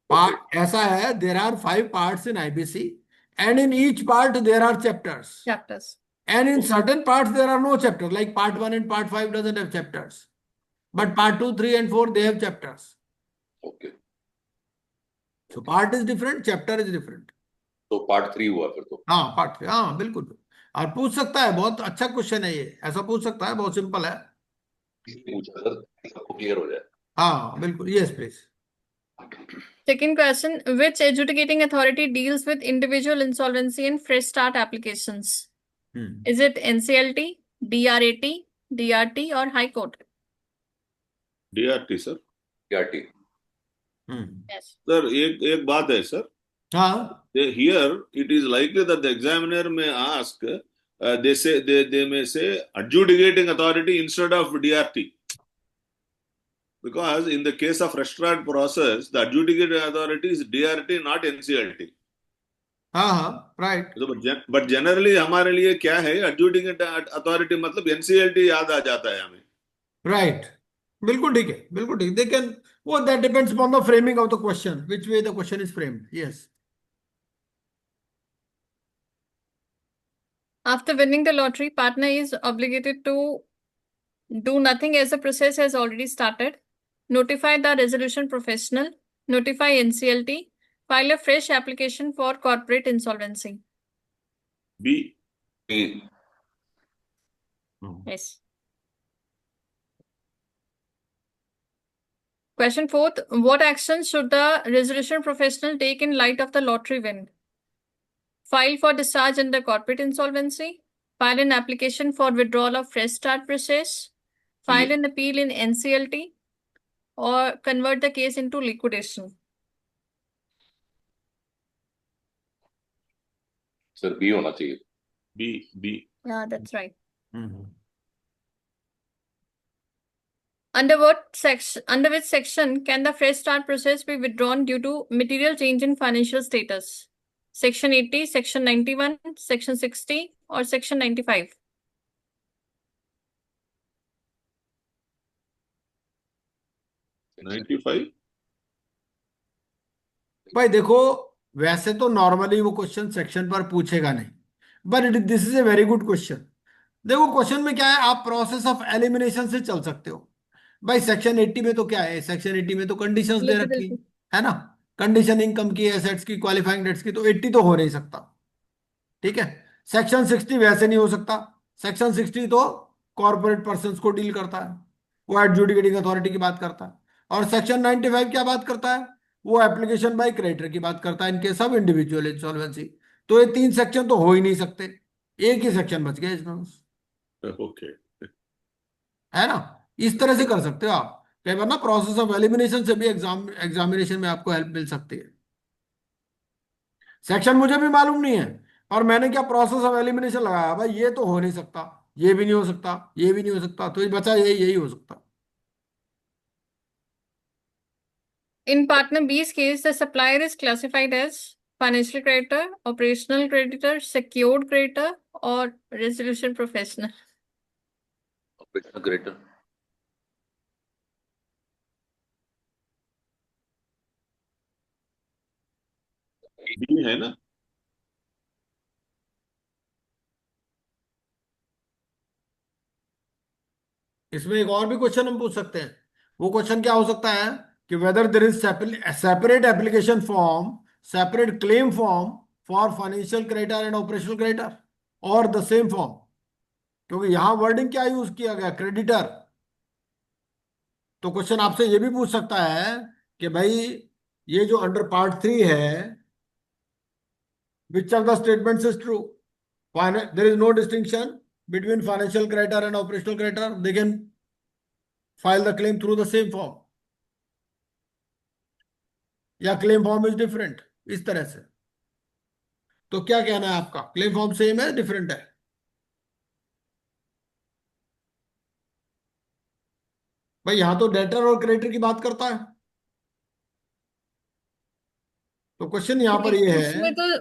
part ऐसा है, there are 5 parts in IBC and in each part there are chapters, Chapters. and in certain parts there are no chapter, like part 1 and part 5 doesn't have chapters, but part 2, 3 and 4 they have chapters. Okay, So part is different, chapter is different. तो part 3 हुआ फिर तो। हाँ part 3, हाँ बिल्कुल। और पूछ सकता है, बहुत अच्छा क्वेश्चन है ये, ऐसा पूछ सकता है, बहुत सिंपल है। इसलिए पूछा सर, सबको क्लियर हो जाए। हाँ बिल्कुल, yes please. Second question. Which adjudicating authority deals with individual insolvency and fresh start applications? Is it NCLT, DRAT, DRT or High Court? DRT sir. DRT। Yes. Sir एक बात है सर, हाँ here it is likely that the examiner may ask, they may say adjudicating authority instead of DRT, because in the case of restaurant process the adjudicating authority is DRT, not NCLT. हाँ हाँ right but generally हमारे लिए क्या है, adjudicate authority मतलब NCLT याद आ जाता है हमें। राइट, बिल्कुल ठीक है, बिल्कुल ठीक। दे कैन, वो that depends upon the framing of the question, which way the question is framed. Yes. After winning the lottery, partner is obligated to do nothing as the process has already started. Notify the resolution professional. Notify NCLT. File a fresh application for corporate insolvency. B. Yes. Question 4th. What action should the resolution professional take in light of the lottery win? File for discharge under corporate insolvency. File an application for withdrawal of fresh start process. File an appeal in NCLT. Or convert the case into liquidation. Sir B होना चाहिए। B. Yeah, that's right. Under which section can the fresh start process be withdrawn due to material change in financial status? Section 80, Section 91, Section 60 or Section 95? भाई देखो, वैसे तो normally वो question section पर पूछेगा नहीं, but this is a very good question. देखो question में क्या है, आप प्रोसेस ऑफ एलिमिनेशन से चल सकते हो। भाई सेक्शन 80 में तो क्या है, सेक्शन 80 में तो कंडीशंस दे रखी Liquidation. है ना, कंडीशन इनकम की, एसेट्स की, क्वालिफाइंग डेट्स की, तो 80 तो हो नहीं सकता। ठीक है। सेक्शन 60 वैसे नहीं हो सकता, सेक्शन 60 तो कॉर्पोरेट पर्सन को डील करता है, वो एडजुडिकेटिंग अथॉरिटी की बात करता है। और सेक्शन 95 क्या बात करता है, वो एप्लीकेशन बाय क्रेडिटर की बात करता है, इनके सब इंडिविजुअल इंसॉल्वेंसी। तो ये 3 सेक्शन तो हो ही नहीं सकते, एक ही सेक्शन बच गया इसमें बस, ओके। है ना। इस तरह से कर सकते हो आप, कई बार ना प्रोसेस ऑफ एलिमिनेशन से भी एग्जामिनेशन में आपको हेल्प मिल सकती है। सेक्शन मुझे भी मालूम नहीं है, और मैंने क्या प्रोसेस ऑफ एलिमिनेशन लगाया, भाई ये तो हो नहीं सकता, ये भी नहीं हो सकता, ये भी नहीं हो सकता, तो ये बचा यही यही हो सकता। In partner B's case, the supplier is classified as financial creditor, operational creditor, secured creditor, or resolution professional. Operational creditor. B है ना? इसमें एक और भी क्वेश्चन हम पूछ सकते हैं। वो क्वेश्चन क्या हो सकता है कि whether there is separate application form, separate claim form for financial creditor and operational creditor, और द सेम फॉर्म। क्योंकि यहां वर्डिंग क्या यूज किया गया, क्रेडिटर। तो क्वेश्चन आपसे ये भी पूछ सकता है कि भाई ये जो अंडर पार्ट 3 है, which of the statements is true. There is no distinction between financial creditor and operational creditor, they can file the claim through the same form, या क्लेम फॉर्म इज डिफरेंट, इस तरह से। तो क्या कहना है आपका, क्लेम फॉर्म सेम है डिफरेंट है? भाई यहां तो डेटर और क्रेडिटर की बात करता है। तो क्वेश्चन यहां पर नहीं, ये है,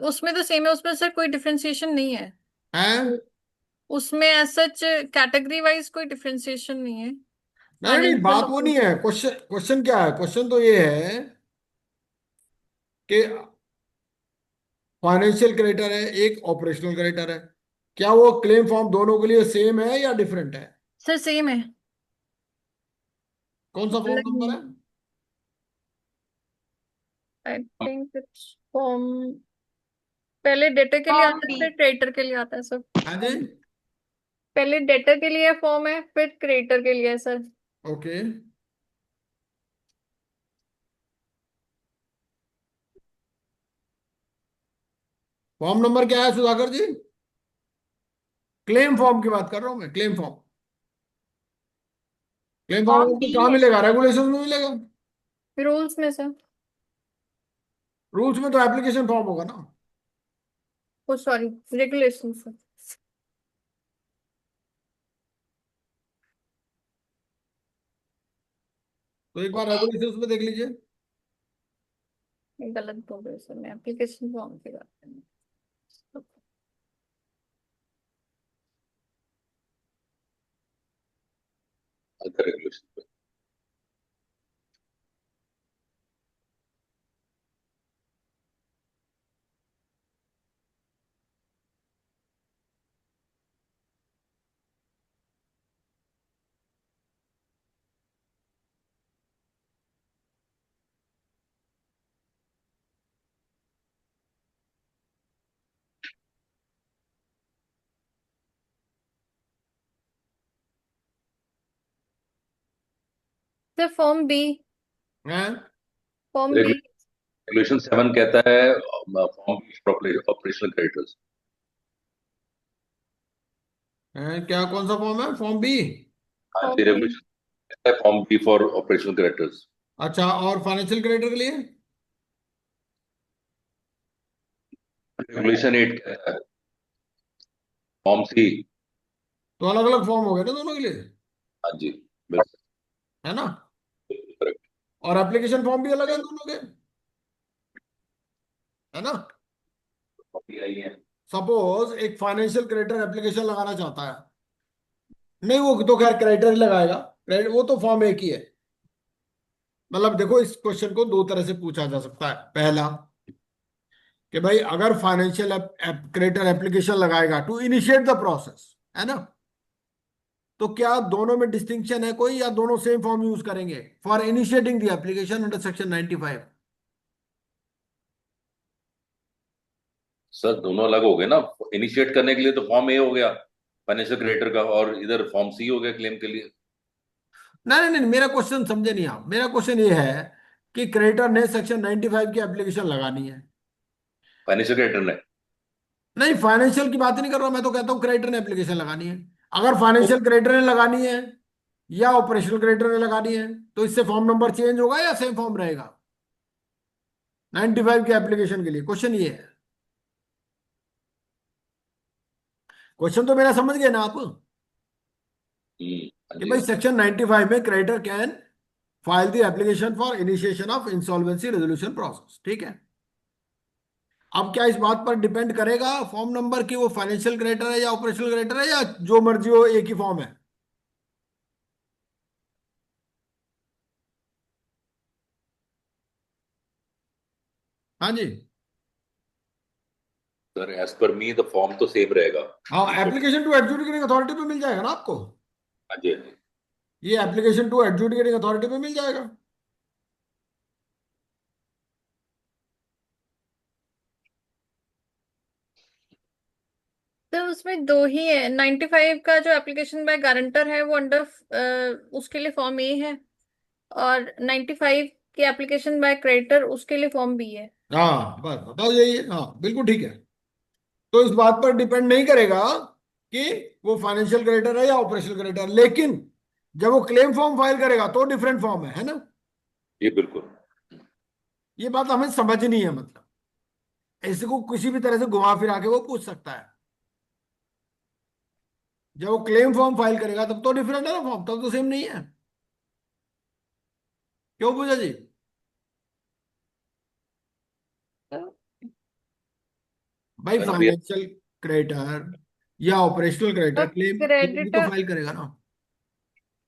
उसमें तो सेम है, उसमें सर कोई डिफरेंशिएशन नहीं है। हैं? उसमें एज सच कैटेगरी वाइज कोई डिफरेंशिएशन नहीं है। नहीं नहीं, बात फाइनेंशियल वो नहीं है। क्वेश्चन क्वेश्चन क्या है, क्वेश्चन तो ये है कि फाइनेंशियल क्रेडिटर है, एक ऑपरेशनल क्रेडिटर है, क्या वो क्लेम फॉर्म दोनों के लिए सेम है या डिफरेंट है? सर सेम है। कौन सा फॉर्म अलग नंबर नहीं। है? आई थिंक इट्स फॉर्म, पहले डेटर के लिए फॉर्म आता है बी। फिर क्रेडिटर के लिए आता है सर। हाँ जी। पहले डेटर के लिए फॉर्म है फिर क्रेडिटर के लिए है सर। ओके, फॉर्म नंबर क्या है सुधाकर जी? क्लेम फॉर्म की बात कर रहा हूं मैं, claim form. Claim form form आपको डी कहाँ है मिलेगा, सर। रेगुलेशन में मिलेगा। रूल्स में सर। रूल्स में तो एप्लीकेशन फॉर्म होगा ना। ओ सॉरी, रेगुलेशन सर। तो एक बार रेगुलेशन में देख लीजिए। गलत बोल रहे सर, मैं एप्लीकेशन फॉर्म की बात कर रही हूँ। Other regulation. Sir form B. हैं? Form B. रेगुलेशन 7 कहता है फॉर्म ऑपरेशनल क्रेडिटर्स। हैं? क्या, कौन सा फॉर्म है, फॉर्म बी? हाँ जी, फॉर्म बी। रेगुलेशन कहता है form B for operational creditors. अच्छा, और फाइनेंशियल क्रेडिटर के लिए? रेगुलेशन 8 कहता है फॉर्म सी। तो अलग अलग फॉर्म हो गए ना दोनों के लिए, हाँ जी, बिल्कुल है ना? करेक्ट। और एप्लीकेशन फॉर्म भी अलग है दोनों के, है ना? कॉपी आई है। सपोज एक फाइनेंशियल क्रेडिटर एप्लीकेशन लगाना चाहता है, नहीं वो तो खैर क्रेडिटर ही लगाएगा, क्रेडिट वो तो फॉर्म एक ही है। मतलब देखो, इस क्वेश्चन को दो तरह से पूछा जा सकता है। पहला कि भाई अगर फाइनेंशियल क्रेडिटर एप्लीकेशन लगाएगा टू इनिशिएट द प्रोसेस, है ना, तो क्या दोनों में डिस्टिंक्शन है कोई, या दोनों सेम फॉर्म यूज करेंगे for initiating the application under section 95? Sir दोनों अलग हो गए ना। इनिशिएट करने के लिए तो फॉर्म ए हो गया फाइनेंशियल क्रेडिटर का, और इधर फॉर्म सी हो गया क्लेम के लिए। नहीं नहीं नहीं, मेरा क्वेश्चन समझे नहीं आप। मेरा क्वेश्चन ये है कि क्रेडिटर ने सेक्शन 95 की एप्लीकेशन लगानी है। फाइनेंशियल क्रेडिटर ने नहीं, फाइनेंशियल की बात ही नहीं कर रहा, मैं तो कहता हूँ क्रेडिटर ने एप्लीकेशन लगानी है। अगर तो फाइनेंशियल क्रेडिटर ने लगानी है या ऑपरेशनल क्रेडिटर ने लगानी है, तो इससे फॉर्म नंबर चेंज होगा या सेम फॉर्म रहेगा 95 के एप्लीकेशन के लिए? क्वेश्चन ये है। क्वेश्चन तो मेरा समझ गए ना आप, हाँ कि जी। भाई सेक्शन 95 में creditor can file the application for initiation of insolvency resolution process, ठीक है। अब क्या इस बात पर डिपेंड करेगा फॉर्म नंबर की वो फाइनेंशियल क्रेडिटर है या ऑपरेशनल क्रेडिटर है, या जो मर्जी हो एक ही फॉर्म है? हाँ जी। Sir as per me the form तो सेम रहेगा। हाँ, एप्लीकेशन टू एडजुडिकेटिंग अथॉरिटी पे मिल जाएगा ना आपको। हाँ जी, हाँ जी। ये एप्लीकेशन टू एडजुडिकेटिंग अथॉरिटी में मिल जाएगा। तो उसमें दो ही है, 95 का जो एप्लीकेशन बाय गारंटर है वो अंडर उसके लिए फॉर्म ए है, और 95 की एप्लीकेशन बाय क्रेडिटर उसके लिए फॉर्म बी है। हाँ बस बताओ, यही है। हाँ बिल्कुल ठीक है। तो इस बात पर डिपेंड नहीं करेगा कि वो फाइनेंशियल क्रेडिटर है या ऑपरेशनल क्रेडिटर, लेकिन जब वो क्लेम फॉर्म फाइल करेगा तो डिफरेंट फॉर्म है ना। ये बिल्कुल। ये बात हमें समझनी है, मतलब इसको किसी भी तरह से घुमा फिरा के वो पूछ सकता है। जब वो क्लेम फॉर्म फाइल करेगा तब तो डिफरेंट है ना फॉर्म, तब तो सेम नहीं है। क्यों पूछा जी? भाई अगर भैया फाइनेंशियल क्रेडिटर या ऑपरेशनल क्रेडिटर क्लेम क्लेम भी तो क्रेडिटर, फाइल करेगा ना।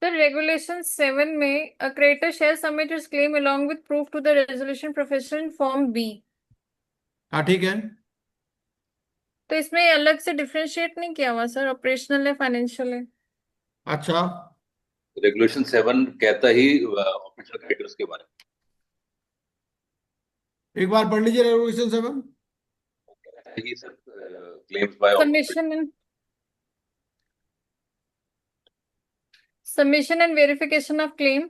the regulation 7 में a creditor shall submit its claim along with proof to the resolution profession form B। हाँ ठीक है। तो इसमें अलग से डिफरेंशिएट नहीं किया हुआ सर, ऑपरेशनल है फाइनेंशियल है। अच्छा, रेगुलेशन 7 कहता ही ऑपरेशनल क्रेडिटर्स के बारे एक बार पढ़ लीजिए रेवोल्यूशन 7। में ही sir, claims by Submission and verification of claim.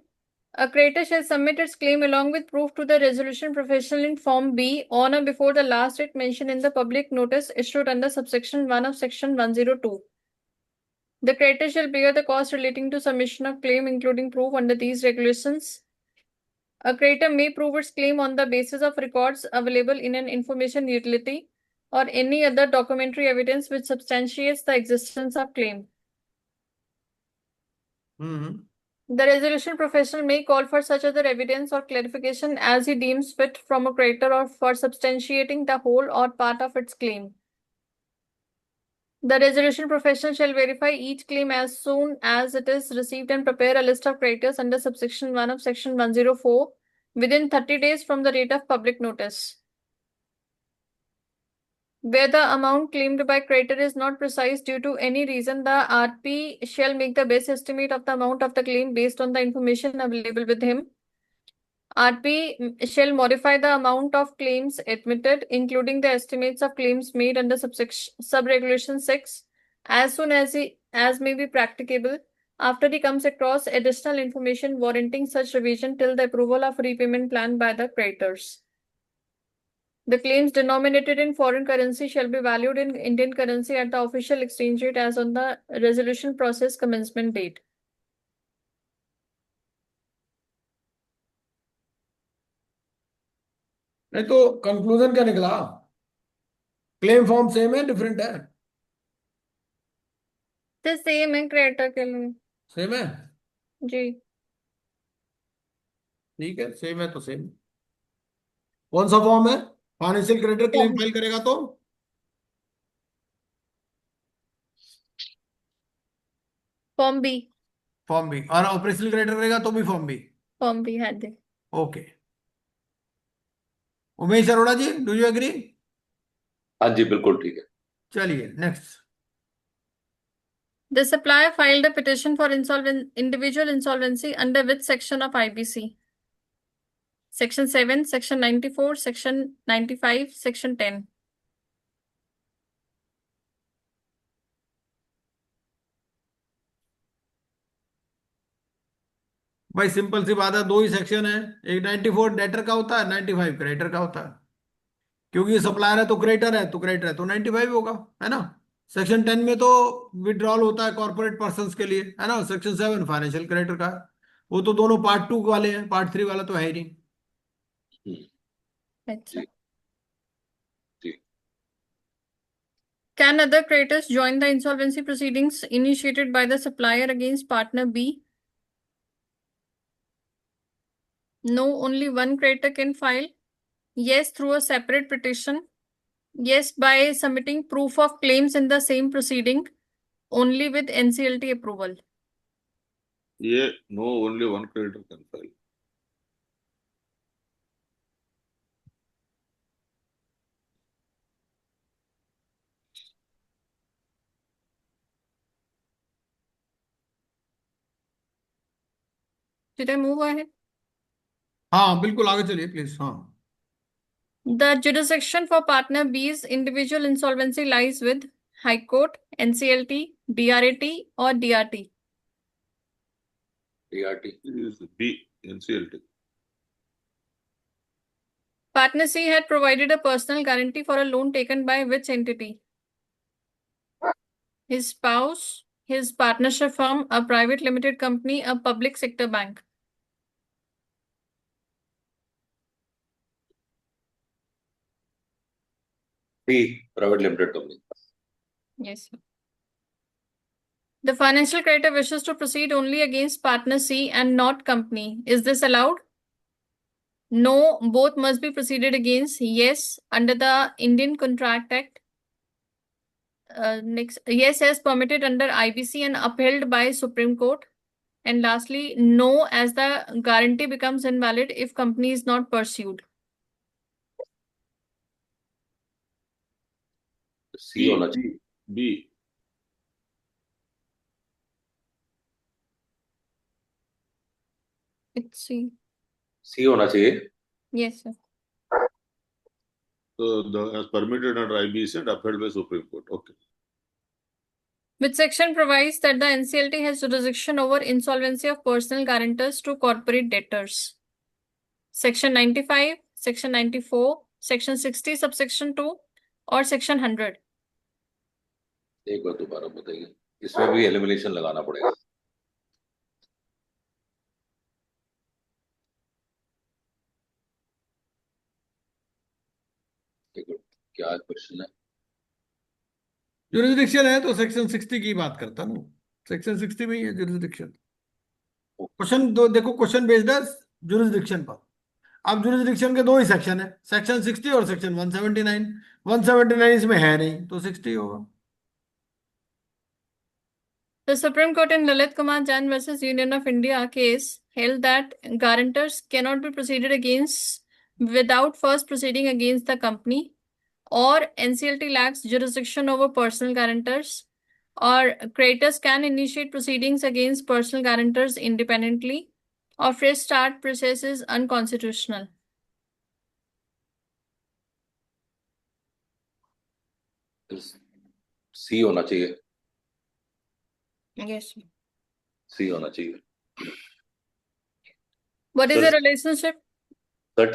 A creditor shall submit its claim along with proof to the resolution professional in Form B on or before the last date mentioned in the public notice issued under subsection 1 of Section 102. The creditor shall bear the cost relating to submission of claim, including proof under these regulations. A creditor may prove its claim on the basis of records available in an information utility or any other documentary evidence which substantiates the existence of claim. Hmm. The resolution professional may call for such other evidence or clarification as he deems fit from a creditor or for substantiating the whole or part of its claim. The resolution professional shall verify each claim as soon as it is received and prepare a list of creditors under subsection 1 of Section 104 within 30 days from the date of public notice. Where the amount claimed by creditor is not precise due to any reason, the RP shall make the best estimate of the amount of the claim based on the information available with him. RP shall modify the amount of claims admitted, including the estimates of claims made under sub-regulation 6, as soon as may be practicable, after he comes across additional information warranting such revision till the approval of repayment plan by the creditors. The claims denominated in foreign currency shall be valued in Indian currency at the official exchange rate as on the resolution process commencement date. नहीं तो conclusion क्या निकला? Claim form same है different है? The same है creditor के लिए। Same है। जी। ठीक है, सेम है तो सेम। कौन सा फॉर्म है? फाइनेंशियल क्रेडिटर क्लेम फाइल करेगा तो फॉर्म बी। फॉर्म बी, और ऑपरेशनल क्रेडिटर करेगा तो भी फॉर्म बी। फॉर्म बी है दे। Okay. Umesh Arora ji, do you agree? हाँ जी बिल्कुल ठीक है। चलिए next. The supplier filed a petition for individual insolvency under which section of IBC? Section 7, Section 94, Section 95, Section 10. भाई सिंपल सी बात है, दो ही सेक्शन है। एक 94 डेटर का होता है, 95 क्रेडिटर का होता है। क्योंकि ये सप्लायर है तो क्रेडिटर है, तो क्रेडिटर है तो 95 होगा, है ना। सेक्शन 10 में तो विड्रॉल होता है कॉर्पोरेट पर्संस के लिए, है ना। सेक्शन 7 फाइनेंशियल क्रेडिटर का है। वो तो दोनों पार्ट 2 वाले हैं, पार्ट 3 वाला तो है ही नहीं। अच्छा। जी जी। Can other creditors join the insolvency proceedings initiated by the supplier against partner B? No, only one creditor can file. Yes, through a separate petition. Yes, by submitting proof of claims in the same proceeding, only with NCLT approval. Yeah, no, only one creditor can file. Should I move ahead? हाँ बिल्कुल आगे चलिए please. हाँ The jurisdiction for partner B's individual insolvency lies with High Court, NCLT, DRAT, or DRT. DRT. Is B, NCLT. Partner C had provided a personal guarantee for a loan taken by which entity? His spouse, his partnership firm, a private limited company, a public sector bank. C, private limited company. Yes, sir. The financial creditor wishes to proceed only against partner C and not company. Is this allowed? No, both must be proceeded against. Yes, under the Indian Contract Act. Next, yes, as permitted under IBC and upheld by Supreme Court. And lastly, no, as the guarantee becomes invalid if company is not pursued. C होना चाहिए। B. It's C. C होना चाहिए। Yes, sir. So as permitted under IBC and upheld by Supreme Court. Okay. Which section provides that the NCLT has jurisdiction over insolvency of personal guarantors to corporate debtors? Section 95, Section 94, Section 60, subsection 2, or Section 100? एक बार दोबारा बताइए, इसमें भी elimination लगाना पड़ेगा। क्या question है? Jurisdiction है तो सेक्शन 60 की बात करता ना, सेक्शन 60 में ही है जुरिस्डिक्शन। क्वेश्चन दो देखो, क्वेश्चन बेस्ड है जुरिस्डिक्शन पर। अब जुरिस्डिक्शन के दो ही सेक्शन है, सेक्शन 60 और सेक्शन 179। 179 इसमें है नहीं तो 60 होगा। The Supreme Court in Lalit Kumar Jain versus Union of India case held that guarantors cannot be proceeded against without first proceeding against the company, or NCLT lacks jurisdiction over personal guarantors, or creditors can initiate proceedings against personal guarantors independently, or fresh start process is unconstitutional. C होना चाहिए। Yes. C होना चाहिए। What is Sir. the relationship? Sir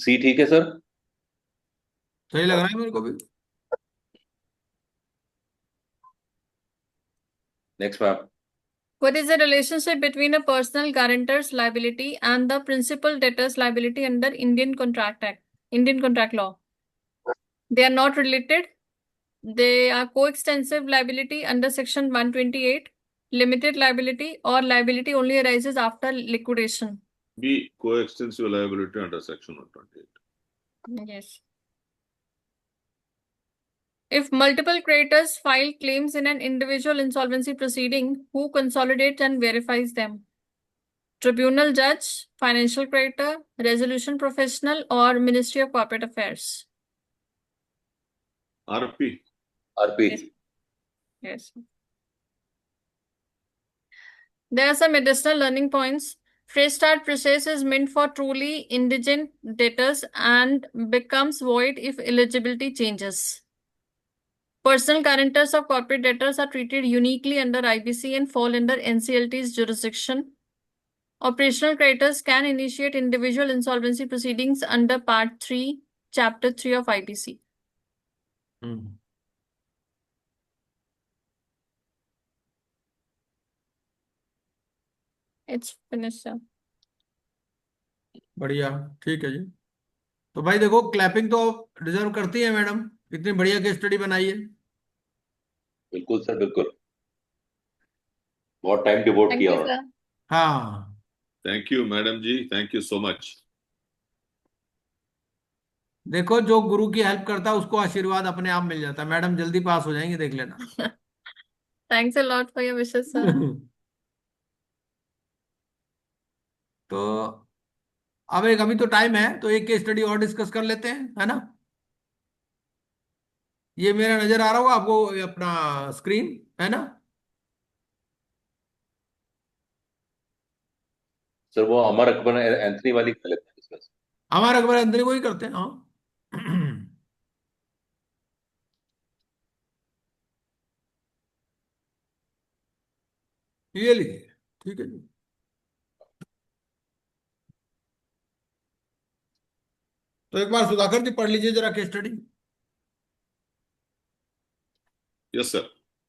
C ठीक है sir? सही लग रहा है मेरे को भी। Next ma'am. What is the relationship between a personal guarantor's liability and the principal debtor's liability under Indian Contract Act, Indian Contract Law? They are not related. They are coextensive liability under Section 128, limited liability, or liability only arises after liquidation. B. Coextensive liability under Section 128. Yes. If multiple creditors file claims in an individual insolvency proceeding, who consolidates and verifies them? Tribunal judge, financial creditor, resolution professional, or Ministry of Corporate Affairs? RP. RP। Yes. There are some additional learning points. Fresh start process is meant for truly indigent debtors and becomes void if eligibility changes. Personal guarantors of corporate debtors are treated uniquely under IBC and fall under NCLT's jurisdiction. Operational creditors can initiate individual insolvency proceedings under Part 3, Chapter 3 of IBC. It's finished, sir. बढ़िया, ठीक है जी। तो भाई देखो, clapping तो deserve करती है madam, इतनी बढ़िया केस स्टडी बनाई है। बिल्कुल सर, बिल्कुल। बहुत टाइम डिवोट Thank किया you, उन्होंने। sir. हाँ Thank you, Madam Ji. Thank you so much. देखो, जो गुरु की हेल्प करता है उसको आशीर्वाद अपने आप मिल जाता है। मैडम जल्दी पास हो जाएंगे, देख लेना। Thanks a lot for your wishes, sir. तो अब एक अभी तो टाइम है, तो एक केस स्टडी और डिस्कस कर लेते हैं, है ना। ये मेरा नजर आ रहा होगा आपको, ये अपना स्क्रीन है ना। सर वो अमर अकबर एंथनी वाली कर लेते हैं डिस्कस। हमारे अकबर अंदर वही करते हैं, हाँ। ये लिखिए, ठीक है जी। तो एक बार सुधाकर जी पढ़ लीजिए जरा केस स्टडी, Yes, sir.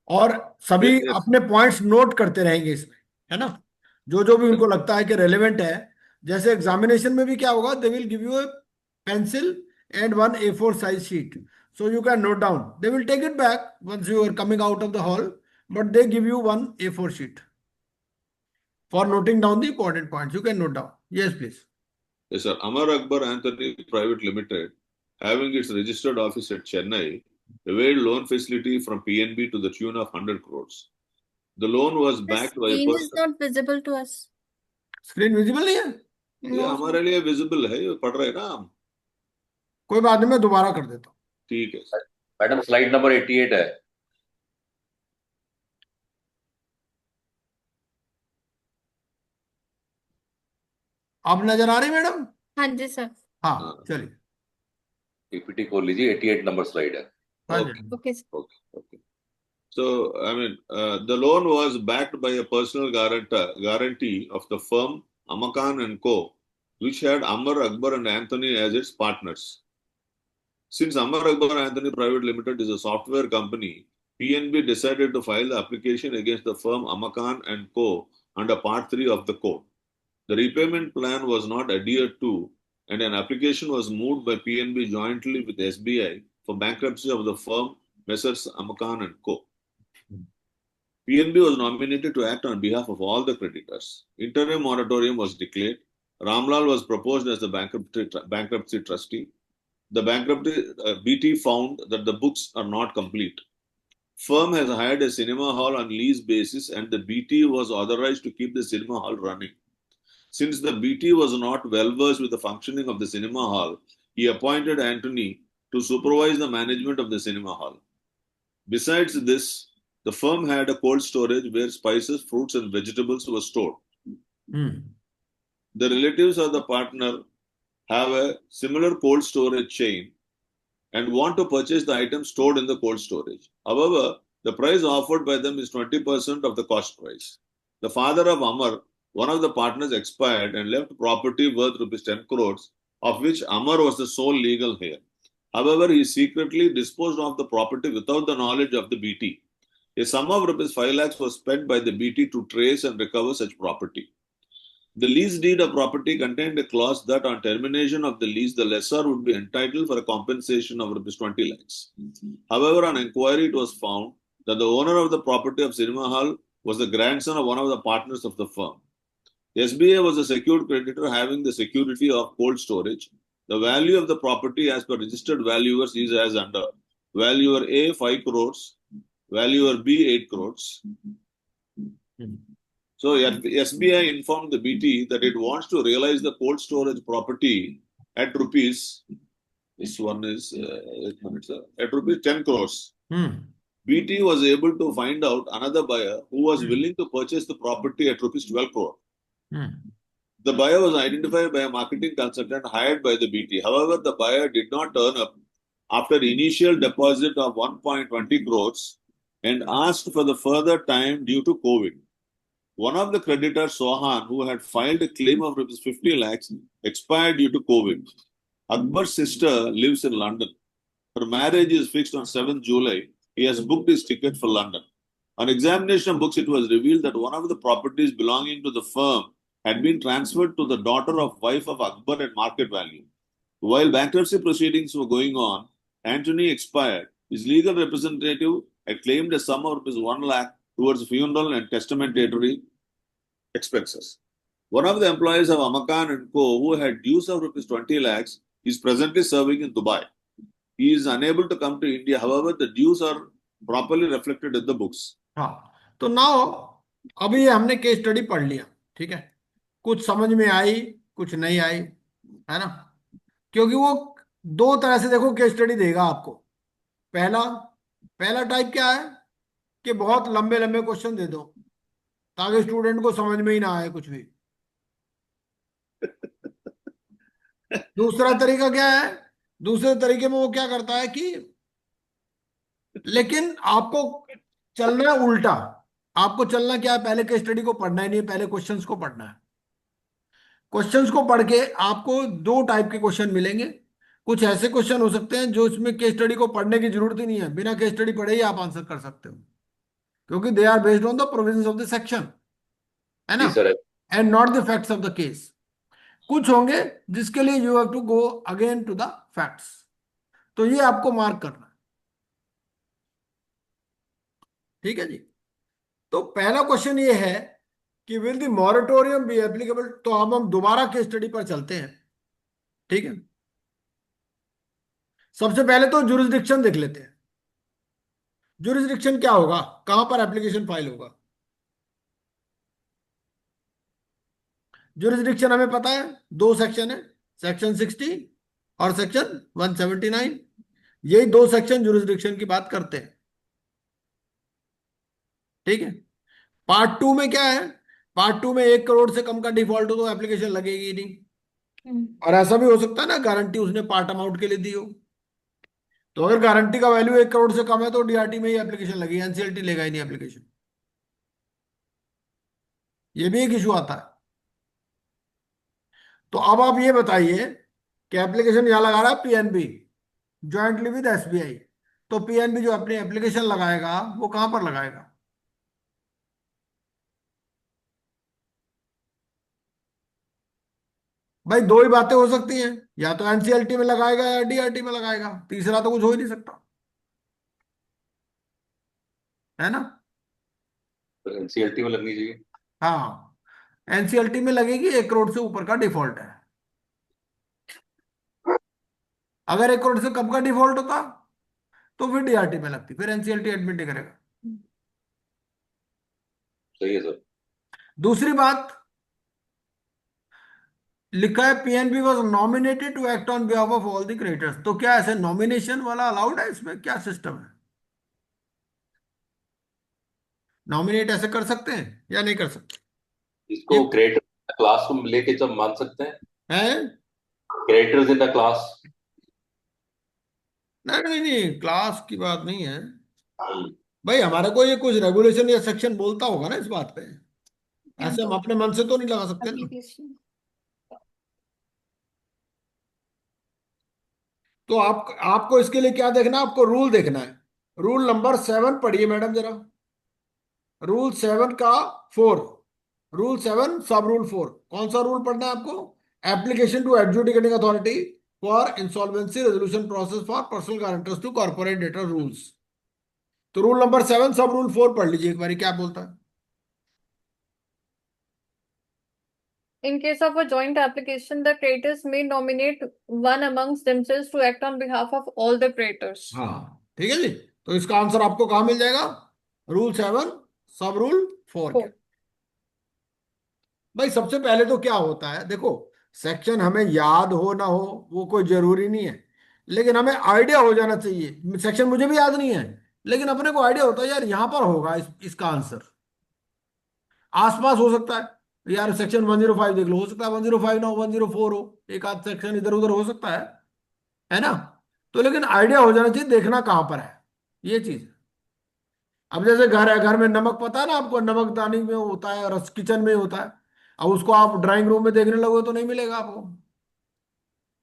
और सभी Yes, yes. अपने पॉइंट्स नोट करते रहेंगे इसमें, है ना, जो भी उनको लगता है कि रेलेवेंट है। जैसे एग्जामिनेशन में भी क्या होगा, they will give you a pencil and one A4 size sheet, so you can note down. They will take it back once you are coming out of the hall, but they give you one A4 sheet for noting down the important points. You can note down, yes please. Yes, sir. Amar Akbar Anthony Private Limited, having its registered office at Chennai, availed loan facility from PNB to the tune of 100 crores. The loan was The backed by a screen is person. not visible to us. Screen visible नहीं है? ये No. हमारे लिए visible है, ये पढ़ रहे हैं ना हम। कोई बात नहीं, मैं दोबारा कर देता हूँ। ठीक है सर। मैडम स्लाइड नंबर 88 है। अब नजर आ रही मैडम? हाँ जी सर। हाँ हाँ। चलिए। पीपीटी खोल लीजिए, 88 नंबर स्लाइड है। हाँ Okay. Ji. Okay, sir. Okay. So, I mean, the loan was backed by a personal guarantee of the firm Amakan and Co., which had Amar Akbar and Anthony as its partners. Since Amar Akbar Anthony Private Limited is a software company, PNB decided to file the application against the firm Amakan and Co. under Part 3 of the code. The repayment plan was not adhered to, and an application was moved by PNB jointly with SBI for bankruptcy of the firm Messrs. Amakan and Co. PNB was nominated to act on behalf of all the creditors. Interim moratorium was declared. Ramlal was proposed as the bankruptcy trustee. The bankruptcy BT found that the books are not complete. Firm has hired a cinema hall on lease basis, and the BT was authorized to keep the cinema hall running. Since the BT was not well versed with the functioning of the cinema hall, he appointed Anthony to supervise the management of the cinema hall. Besides this, the firm had a cold storage where spices, fruits, and vegetables were stored. The relatives of the partner have a similar cold storage chain and want to purchase the items stored in the cold storage. However, the price offered by them is 20% of the cost price. The father of Amar, one of the partners, expired and left property worth rupees 10 crores, of which Amar was the sole legal heir. However, he secretly disposed of the property without the knowledge of the BT. A sum of rupees 5 lakhs was spent by the BT to trace and recover such property. The lease deed of property contained a clause that on termination of the lease, the lessor would be entitled for a compensation of rupees 20 lakhs. However, on inquiry, it was found that the owner of the property of Cinema Hall was the grandson of one of the partners of the firm. SBI was a secured creditor having the security of cold storage. The value of the property as per registered valuers is as under: valuer A 5 crores, valuer B 8 crores. So SBI informed the BT that it wants to realize the cold storage property at rupees. This one is at rupees 10 crores. BT was able to find out another buyer who was willing to purchase the property at rupees 12 crore. The buyer was identified by a marketing consultant hired by the BT. However, the buyer did not turn up after initial deposit of 1.20 crores and asked for the further time due to COVID. One of the creditors, Sohan, who had filed a claim of rupees 50 lakhs, expired due to COVID. Akbar's sister lives in London. Her marriage is fixed on 7th July. He has booked his ticket for London. On examination of books, it was revealed that one of the properties belonging to the firm had been transferred to the daughter of wife of Akbar at market value. While bankruptcy proceedings were going on, Anthony expired. His legal representative had claimed a sum of rupees 1 lakh towards funeral and testamentary expenses. One of the employees of Amakan and Co., who had dues of rupees 20 lakhs, is presently serving in Dubai. He is unable to come to India. However, the dues are properly reflected in the books. हाँ, तो now अभी हमने case study पढ़ लिया, ठीक है, कुछ समझ में आई, कुछ नहीं आई, है ना, क्योंकि वो दो तरह से देखो केस स्टडी देगा आपको। पहला टाइप क्या है कि बहुत लंबे लंबे क्वेश्चन दे दो ताकि स्टूडेंट को समझ में ही ना आए कुछ भी, दूसरा तरीका क्या है? दूसरे तरीके में वो क्या करता है कि, लेकिन आपको चलना है उल्टा। आपको चलना क्या है? पहले केस स्टडी को पढ़ना ही नहीं, पहले क्वेश्चंस को पढ़ना है। क्वेश्चंस को पढ़ के आपको दो टाइप के क्वेश्चन मिलेंगे। कुछ ऐसे क्वेश्चन हो सकते हैं जो इसमें केस स्टडी को पढ़ने की जरूरत ही नहीं है, बिना केस स्टडी पढ़े ही आप आंसर कर सकते हो, क्योंकि they are based on the provisions of the section, है ना, जी sir. And not the facts of the case. कुछ होंगे जिसके लिए you have to go again to the facts, तो ये आपको मार्क करना है। ठीक है जी। तो पहला क्वेश्चन ये है कि will the moratorium be applicable. तो अब हम दोबारा केस स्टडी पर चलते हैं। ठीक है, सबसे पहले तो जुरिस्डिक्शन देख लेते हैं। जुरिस्डिक्शन क्या होगा, कहां पर एप्लीकेशन फाइल होगा? जुरिस्डिक्शन हमें पता है, दो सेक्शन है, सेक्शन 60 और सेक्शन 179। यही दो सेक्शन जुरिस्डिक्शन की बात करते हैं। ठीक है। पार्ट टू में क्या है? पार्ट टू में 1 करोड़ से कम का डिफॉल्ट हो तो एप्लीकेशन लगेगी ही नहीं। और ऐसा भी हो सकता है ना, गारंटी उसने पार्ट अमाउंट के लिए दी हो, तो अगर गारंटी का वैल्यू 1 करोड़ से कम है तो डीआरटी में ही एप्लीकेशन लगेगी, एनसीएलटी लेगा ही नहीं एप्लीकेशन। ये भी एक इशू आता है। तो अब आप ये बताइए कि एप्लीकेशन यहां लगा रहा है पीएनबी ज्वाइंटली विद एसबीआई, तो पीएनबी जो अपनी एप्लीकेशन लगाएगा वो कहां पर लगाएगा? भाई दो ही बातें हो सकती हैं, या तो एनसीएलटी में लगाएगा या डीआरटी में लगाएगा, तीसरा तो कुछ हो ही नहीं सकता, है ना। एनसीएलटी में लगनी चाहिए। हाँ, एनसीएलटी में लगेगी, 1 करोड़ से ऊपर का डिफॉल्ट है। अगर 1 करोड़ से कम का डिफॉल्ट होता तो फिर डीआरटी में लगती, फिर एनसीएलटी एडमिट नहीं करेगा। सही है सर। दूसरी बात, लिखा है PNB was nominated to act on behalf of all the creditors, तो क्या ऐसे नॉमिनेशन वाला अलाउड है? इसमें क्या सिस्टम है? नॉमिनेट ऐसे कर सकते हैं या नहीं कर सकते? इसको ये क्रिएटर क्लास में लेके जब मान सकते हैं, है? Creators in the class. नहीं नहीं नहीं, क्लास की बात नहीं है भाई। हमारे को ये कुछ रेगुलेशन या सेक्शन बोलता होगा ना इस बात पे, ऐसे हम अपने मन से तो नहीं लगा सकते ना। तो आपको इसके लिए क्या देखना है? आपको रूल देखना है। रूल नंबर 7 पढ़िए मैडम जरा। रूल 7 का 4, रूल 7 सब रूल 4, कौन सा रूल पढ़ना है आपको? Application to adjudicating authority for insolvency resolution process for personal guarantors to corporate debtor rules. तो रूल नंबर 7 सब रूल 4 पढ़ लीजिए एक बार, क्या बोलता है? In case of a joint application, the creditors may nominate one amongst themselves to act on behalf of all the creditors. हाँ ठीक है जी। तो इसका आंसर आपको कहां मिल जाएगा? रूल 7 सब रूल 4 के। भाई सबसे पहले तो क्या होता है, देखो, सेक्शन हमें याद हो ना हो वो कोई जरूरी नहीं है, लेकिन हमें आइडिया हो जाना चाहिए। सेक्शन मुझे भी याद नहीं है, लेकिन अपने को आइडिया होता है यार यहां पर होगा इसका आंसर, आसपास हो सकता है यार। सेक्शन 105 देख लो, हो सकता है 105 ना हो, 104 हो, एक आध सेक्शन इधर उधर हो सकता है ना। तो लेकिन आइडिया हो जाना चाहिए देखना कहां पर है, ये चीज। अब जैसे घर है, घर में नमक पता है ना आपको, नमक दानी में होता है, रस किचन में होता है। अब उसको आप ड्राइंग रूम में देखने लगो तो नहीं मिलेगा आपको।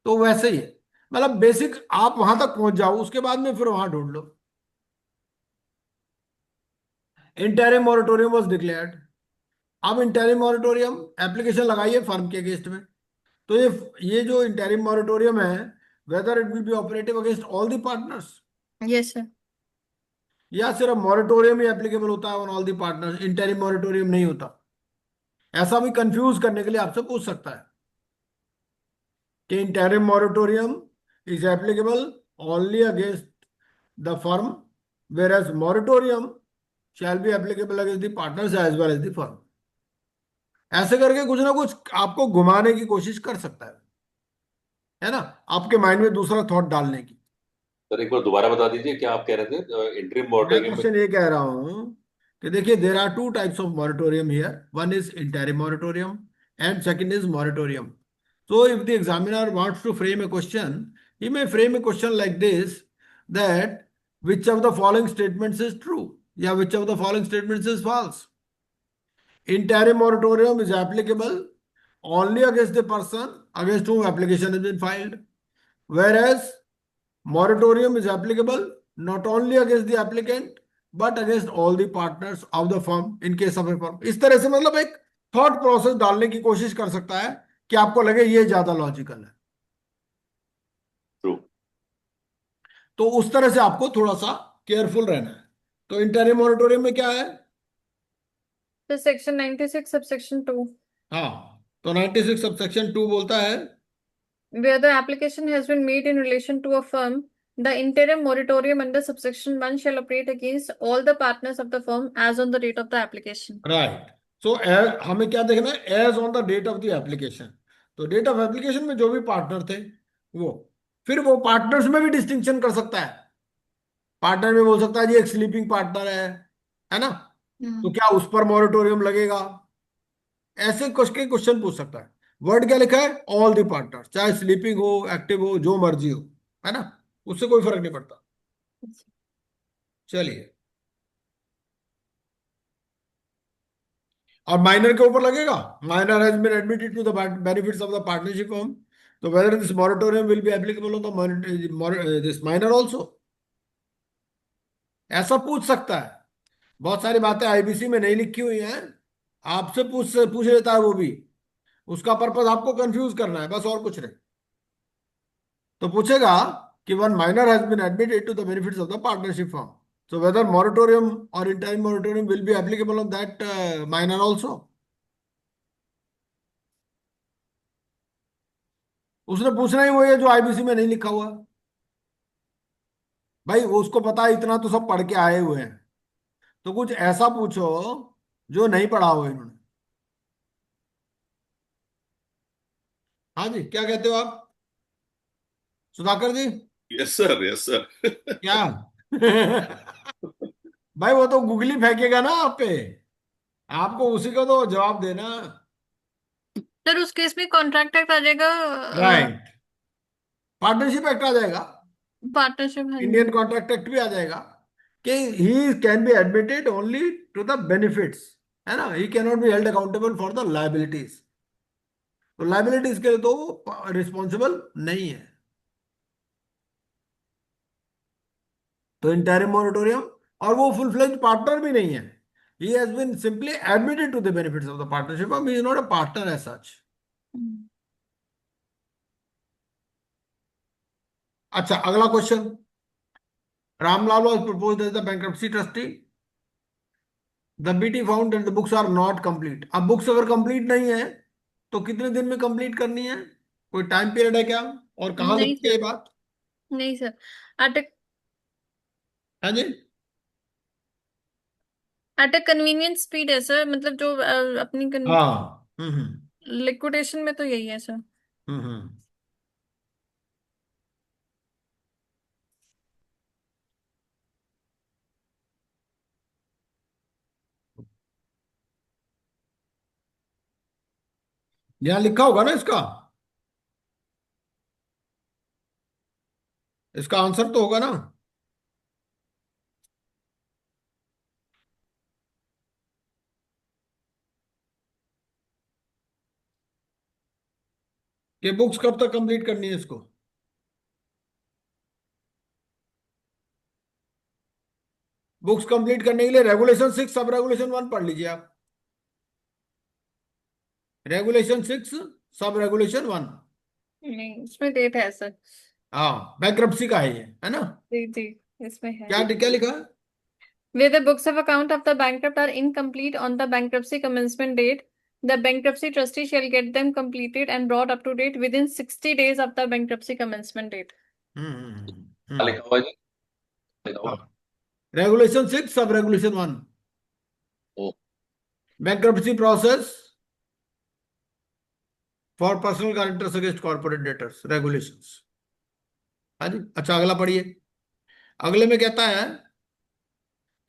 तो वैसे ही है, मतलब बेसिक आप वहां तक पहुंच जाओ, उसके बाद में फिर वहां ढूंढ लो। Interim moratorium was declared. अब इंटरिम मॉरेटोरियम एप्लीकेशन लगाइए फर्म के अगेंस्ट में। तो ये जो इंटरिम मॉरेटोरियम है, whether it will be operative against all the partners, Yes, sir. या सिर्फ मॉरेटोरियम ही एप्लीकेबल होता है on all the partners, interim moratorium नहीं होता? ऐसा भी कंफ्यूज करने के लिए आपसे पूछ सकता है कि interim moratorium is applicable only against the firm, whereas moratorium shall be applicable against the partners as well as the firm। ऐसे करके कुछ ना कुछ आपको घुमाने की कोशिश कर सकता है ना, आपके माइंड में दूसरा थॉट डालने की। सर एक बार दोबारा बता दीजिए क्या आप कह रहे थे इंटरिम मैं मॉरेटोरियम में। क्वेश्चन ये कह रहा हूं कि देखिए, there are two types of moratorium here, one is interim moratorium and second is moratorium. So if the examiner wants to frame a question, he may frame a question like this, that which of the following statements is true? Yeah, which of the following statements is false? Interim moratorium is applicable only against the person against whom application has been filed. Whereas moratorium is applicable not only against the applicant but against all the partners of the firm in case of a firm. इस तरह से मतलब एक thought process डालने की कोशिश कर सकता है कि आपको लगे ये ज्यादा लॉजिकल है. ट्रू. तो उस तरह से आपको थोड़ा सा केयरफुल रहना है. तो इंटरिम मोरेटोरियम में क्या है? तो सेक्शन 96 सबसेक्शन 2. हाँ, तो 96 सबसेक्शन 2 बोलता है Where the application has been made in relation to a firm, the interim moratorium under subsection 1 shall operate against all the partners of the firm as on the date of the application. Right. So हमें क्या देखना है? As on the date of the application. तो date of application में जो भी partner थे वो, फिर वो पार्टनर्स में भी डिस्टिंक्शन कर सकता है. पार्टनर में बोल सकता है जी एक स्लीपिंग पार्टनर है ना, तो क्या उस पर मॉरेटोरियम लगेगा? ऐसे क्वेश्चन पूछ सकता है. वर्ड क्या लिखा है? ऑल द पार्टनर, चाहे स्लीपिंग हो एक्टिव हो जो मर्जी हो, है ना, उससे कोई फर्क नहीं पड़ता. चलिए, और माइनर के ऊपर लगेगा. Minor has been admitted to the benefits of the partnership firm, तो whether this moratorium will be applicable on the this minor also. ऐसा पूछ सकता है. बहुत सारी बातें आईबीसी में नहीं लिखी हुई हैं, आपसे पूछ लेता है वो भी. उसका पर्पस आपको कंफ्यूज करना है बस, और कुछ नहीं. तो पूछेगा कि one minor has been admitted to the benefits of the partnership firm, so whether moratorium or interim moratorium will be applicable on that minor also. उसने पूछना ही वही है जो आईबीसी में नहीं लिखा हुआ. भाई उसको पता है, इतना तो सब पढ़ के आए हुए हैं, तो कुछ ऐसा पूछो जो नहीं पढ़ा हुआ इन्होंने. हाँ जी, क्या कहते हो आप सुधाकर जी? Yes, sir. Yes, sir. क्या? भाई वो तो गुगली फेंकेगा ना आप पे, आपको उसी को तो जवाब देना. सर उस केस में कॉन्ट्रैक्ट एक्ट आ जाएगा. राइट. पार्टनरशिप एक्ट आ जाएगा, पार्टनरशिप. इंडियन कॉन्ट्रैक्ट एक्ट भी आ जाएगा कि he can be admitted only to the benefits, है ना, he can not be held accountable for the liabilities. तो लायबिलिटीज के लिए तो रिस्पॉन्सिबल नहीं है. तो इंटरिम मोरेटोरियम, और वो फुल फ्लेज्ड पार्टनर भी नहीं है. He has been simply admitted to the benefits of the partnership, he is not a partner as such. अच्छा, अगला question. Ramlal was proposed as the bankruptcy trustee. The BT found that the books are not complete. अब books अगर complete नहीं है तो कितने दिन में कंप्लीट करनी है? कोई टाइम पीरियड है क्या? और कहाँ नहीं लिखी है ये सर. बात? नहीं सर, एट हाँ जी, अ कन्वीनियंट स्पीड है सर, मतलब जो अपनी हाँ. लिक्विडेशन में तो यही है सर. हम्म. यहाँ लिखा होगा ना इसका, इसका आंसर तो होगा ना. कि बुक्स कब तक कंप्लीट करनी है इसको. बुक्स कंप्लीट करने के लिए रेगुलेशन 6 सब रेगुलेशन 1 पढ़ लीजिए आप. Regulation 6 sub regulation 1. नहीं, इसमें डेट है सर. हाँ, बैंक्रप्सी का है ये, है ना. जी जी, इसमें है. क्या लिखा है? Where the books of account of the bankrupt are incomplete on the bankruptcy commencement date, the bankruptcy trustee shall get them completed and brought up to date within 60 days of the bankruptcy commencement date. क्या लिखा हुआ है जी? लिखा हुआ है? Regulation 6 sub regulation 1. Oh. Bankruptcy process for personal guarantors against corporate debtors regulations. हाँ जी. अच्छा, अगला पढ़िए. अगले में कहता है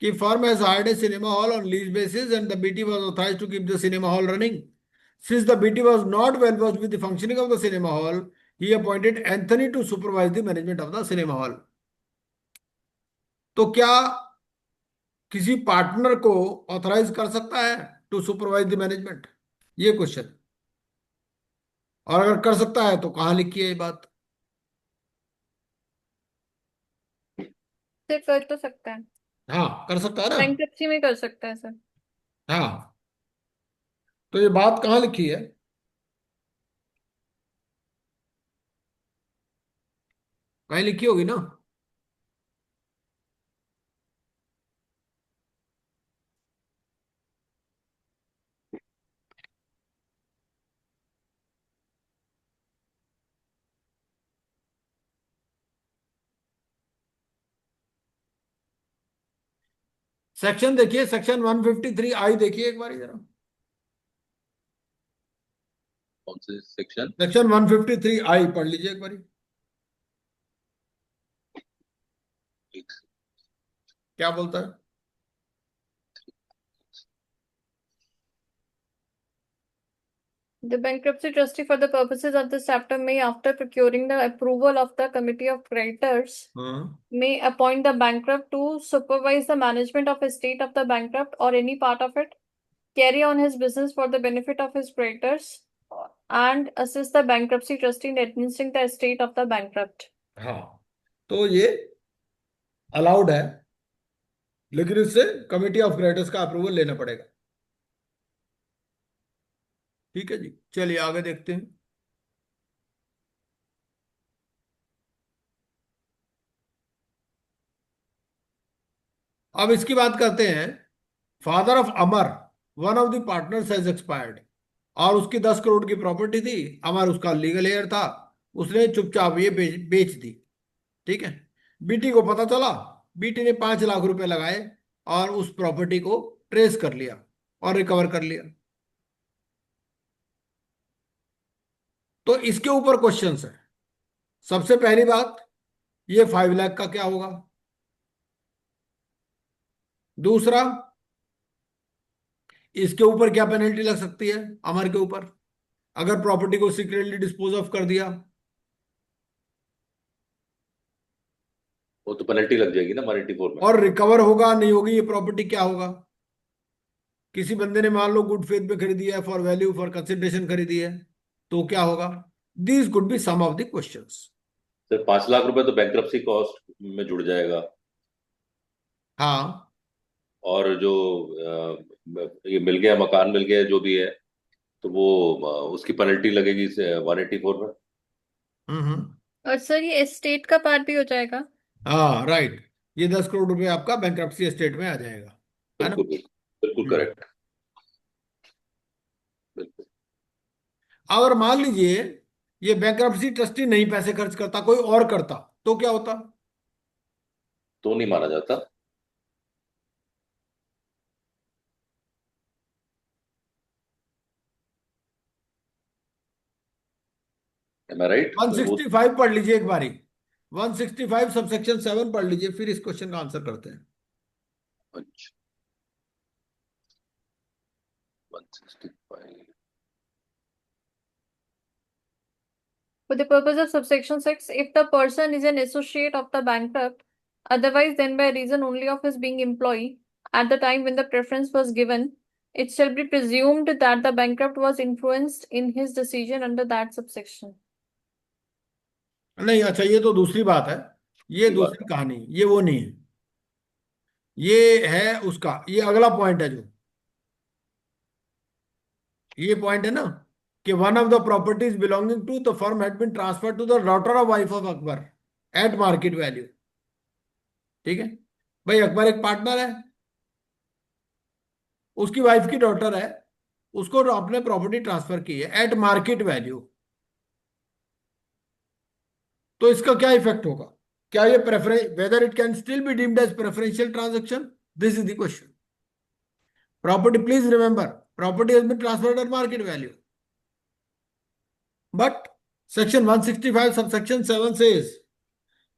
कि firm has hired a cinema hall on lease basis and the BT was authorized to keep the cinema hall running. Since the BT was not well versed with the functioning of the cinema hall, he appointed Anthony to supervise the management of the cinema hall. तो क्या किसी partner को authorise कर सकता है to supervise the management? ये question. और अगर कर सकता है तो कहां लिखी है ये बात? से कर तो सकता है, हाँ, कर सकता है ना। बैंक्रप्सी में कर सकता है सर। हाँ, तो ये बात कहां लिखी है? कहीं लिखी होगी ना। सेक्शन देखिए, सेक्शन 153 आई देखिए एक बार जरा। कौन से सेक्शन? सेक्शन 153 आई पढ़ लीजिए एक बार। क्या बोलता है? The bankruptcy trustee for the purposes of this chapter may, after procuring the approval of the committee of creditors, हाँ, may appoint the bankrupt to supervise the management of estate of the bankrupt or any part of it, carry on his business for the benefit of his creditors, and assist the bankruptcy trustee in administering the estate of the bankrupt. हाँ, तो ये allowed है, लेकिन इससे committee of creditors का approval लेना पड़ेगा। ठीक है जी, चलिए आगे देखते हैं। अब इसकी बात करते हैं। Father of Amar, one of the partners has expired, और उसकी 10 करोड़ की प्रॉपर्टी थी। अमर उसका लीगल हेयर था, उसने चुपचाप ये बेच दी। ठीक है, बीटी को पता चला, बीटी ने 5 लाख रुपए लगाए और उस प्रॉपर्टी को ट्रेस कर लिया और रिकवर कर लिया। तो इसके ऊपर क्वेश्चंस है। सबसे पहली बात, ये 5 लाख का क्या होगा? दूसरा, इसके ऊपर क्या पेनल्टी लग सकती है अमर के ऊपर अगर प्रॉपर्टी को सीक्रेटली डिस्पोज ऑफ कर दिया? वो तो पेनल्टी लग जाएगी ना 184 में। और रिकवर होगा नहीं होगी ये प्रॉपर्टी, क्या होगा? किसी बंदे ने मान लो गुड फेथ में खरीदी है, फॉर वैल्यू फॉर कंसिडरेशन खरीदी है, तो क्या होगा? These could be some of the questions. Sir 5 lakh रुपए तो बैंक्रप्सी कॉस्ट में जुड़ जाएगा। हाँ, और जो ये मिल गया, मकान मिल गया जो भी है, तो वो उसकी पेनल्टी लगेगी 184 में। हम्म। और सर ये एस्टेट का पार्ट भी हो जाएगा? हाँ, राइट, ये 10 करोड़ रुपए आपका बैंक्रप्सी एस्टेट में आ जाएगा, है ना? बिल्कुल बिल्कुल बिल्कुल करेक्ट, बिल्कुल। अगर मान लीजिए ये बैंक्रप्सी ट्रस्टी नहीं पैसे खर्च करता, कोई और करता, तो क्या होता? तो नहीं माना जाता। Am I right? 165 पढ़ लीजिए एक बारी। 165 सबसेक्शन 7 पढ़ लीजिए, फिर इस क्वेश्चन का आंसर करते हैं। अच्छा, 165। For the purpose of subsection 6, if the person is an associate of the bankrupt, otherwise than by reason only of his being employee, at the time when the preference was given, it shall be presumed that the bankrupt was influenced in his decision under that subsection. नहीं, अच्छा, ये तो दूसरी बात है, ये दूसरी बात दूसरी कहानी, ये वो नहीं है। ये है उसका, ये अगला पॉइंट है जो, ये पॉइंट है ना कि one of the properties belonging to the firm had been transferred to the daughter of wife of Akbar at market value. ठीक है भाई, अकबर एक पार्टनर है, उसकी वाइफ की डॉटर है, उसको आपने प्रॉपर्टी ट्रांसफर की है एट मार्केट वैल्यू। तो इसका क्या इफेक्ट होगा? क्या ये preference, whether it can still be deemed as preferential transaction? This is the question. Property, please remember, property has been transferred at market value, but section 165 subsection 7 says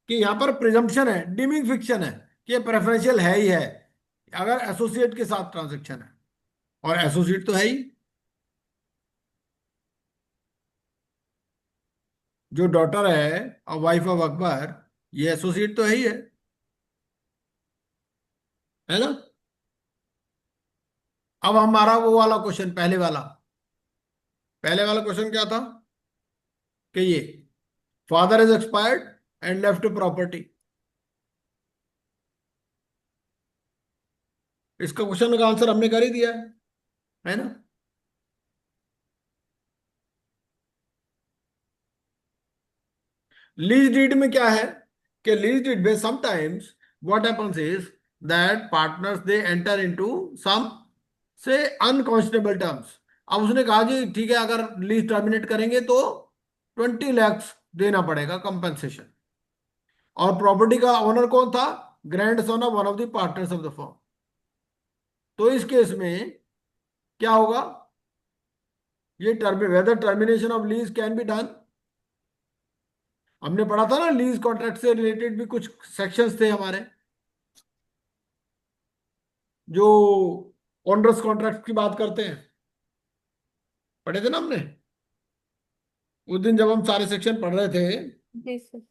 कि यहां पर presumption है, डीमिंग फिक्शन है कि preferential है ही है अगर associate के साथ ट्रांजैक्शन है, और एसोसिएट तो है ही। जो डॉटर है वाइफ ऑफ अकबर, ये एसोसिएट तो है ही है ना? अब हमारा वो वाला क्वेश्चन, पहले वाला क्वेश्चन क्या था कि ये father is expired and left property. इसका क्वेश्चन का आंसर हमने कर ही दिया है ना? लीज डीड में क्या है कि लीज डीड में sometimes what happens is that partners they enter into some से अनकॉन्स्टेबल टर्म्स। अब उसने कहा जी ठीक है, अगर लीज टर्मिनेट करेंगे तो 20 लाख देना पड़ेगा कंपनसेशन। और प्रॉपर्टी का ओनर कौन था? Grandson of one of the partners of the firm. तो इस केस में क्या होगा? ये whether termination of lease can be done. हमने पढ़ा था ना, लीज कॉन्ट्रैक्ट से रिलेटेड भी कुछ सेक्शंस थे हमारे, जो ओनरस कॉन्ट्रैक्ट की बात करते हैं, पढ़े थे ना हमने उस दिन जब हम सारे सेक्शन पढ़ रहे थे। जी सर।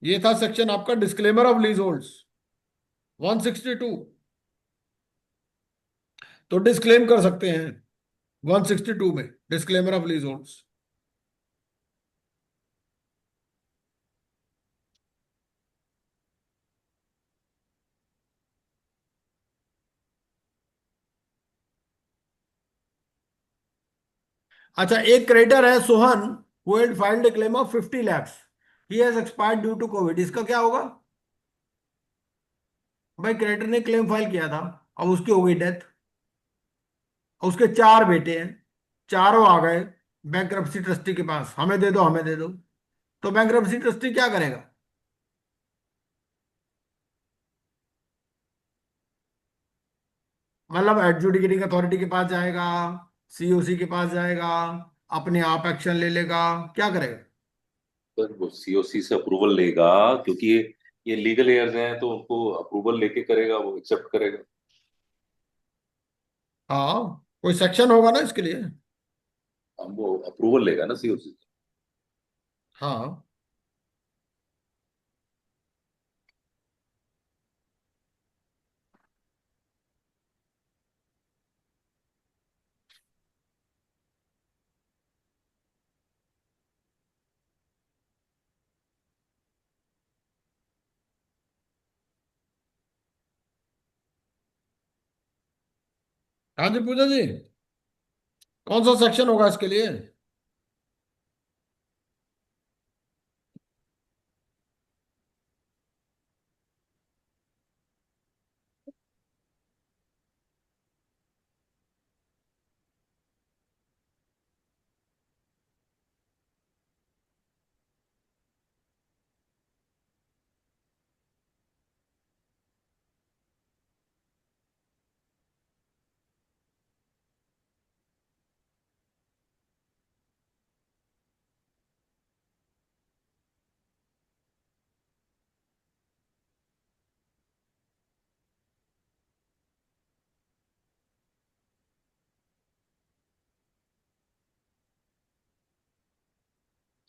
ये था सेक्शन आपका डिस्क्लेमर ऑफ लीज होल्ड्स 162। तो डिस्क्लेम कर सकते हैं 162 में, डिस्क्लेमर ऑफ लीज होल्ड्स। अच्छा, एक क्रेडिटर है Sohan, who had filed a claim of 50 lakhs, he has expired due to covid। इसका क्या होगा? भाई क्रेडिटर ने क्लेम फाइल किया था, अब उसकी हो गई डेथ, उसके 4 बेटे हैं, चारों आ गए बैंक्रप्सी ट्रस्टी के पास, हमें दे दो हमें दे दो। तो बैंक्रप्सी ट्रस्टी क्या करेगा? मतलब एडजुडिकेटिंग अथॉरिटी के पास जाएगा, सीओसी के पास जाएगा, अपने आप एक्शन ले लेगा, क्या करेगा? पर वो सीओसी से अप्रूवल लेगा, क्योंकि ये लीगल एयर्स हैं तो उनको अप्रूवल लेके करेगा, वो एक्सेप्ट करेगा। हाँ, कोई सेक्शन होगा ना इसके लिए। अब वो अप्रूवल लेगा ना सीओसी। हाँ, हाँ जी पूजा जी, कौन सा सेक्शन होगा इसके लिए?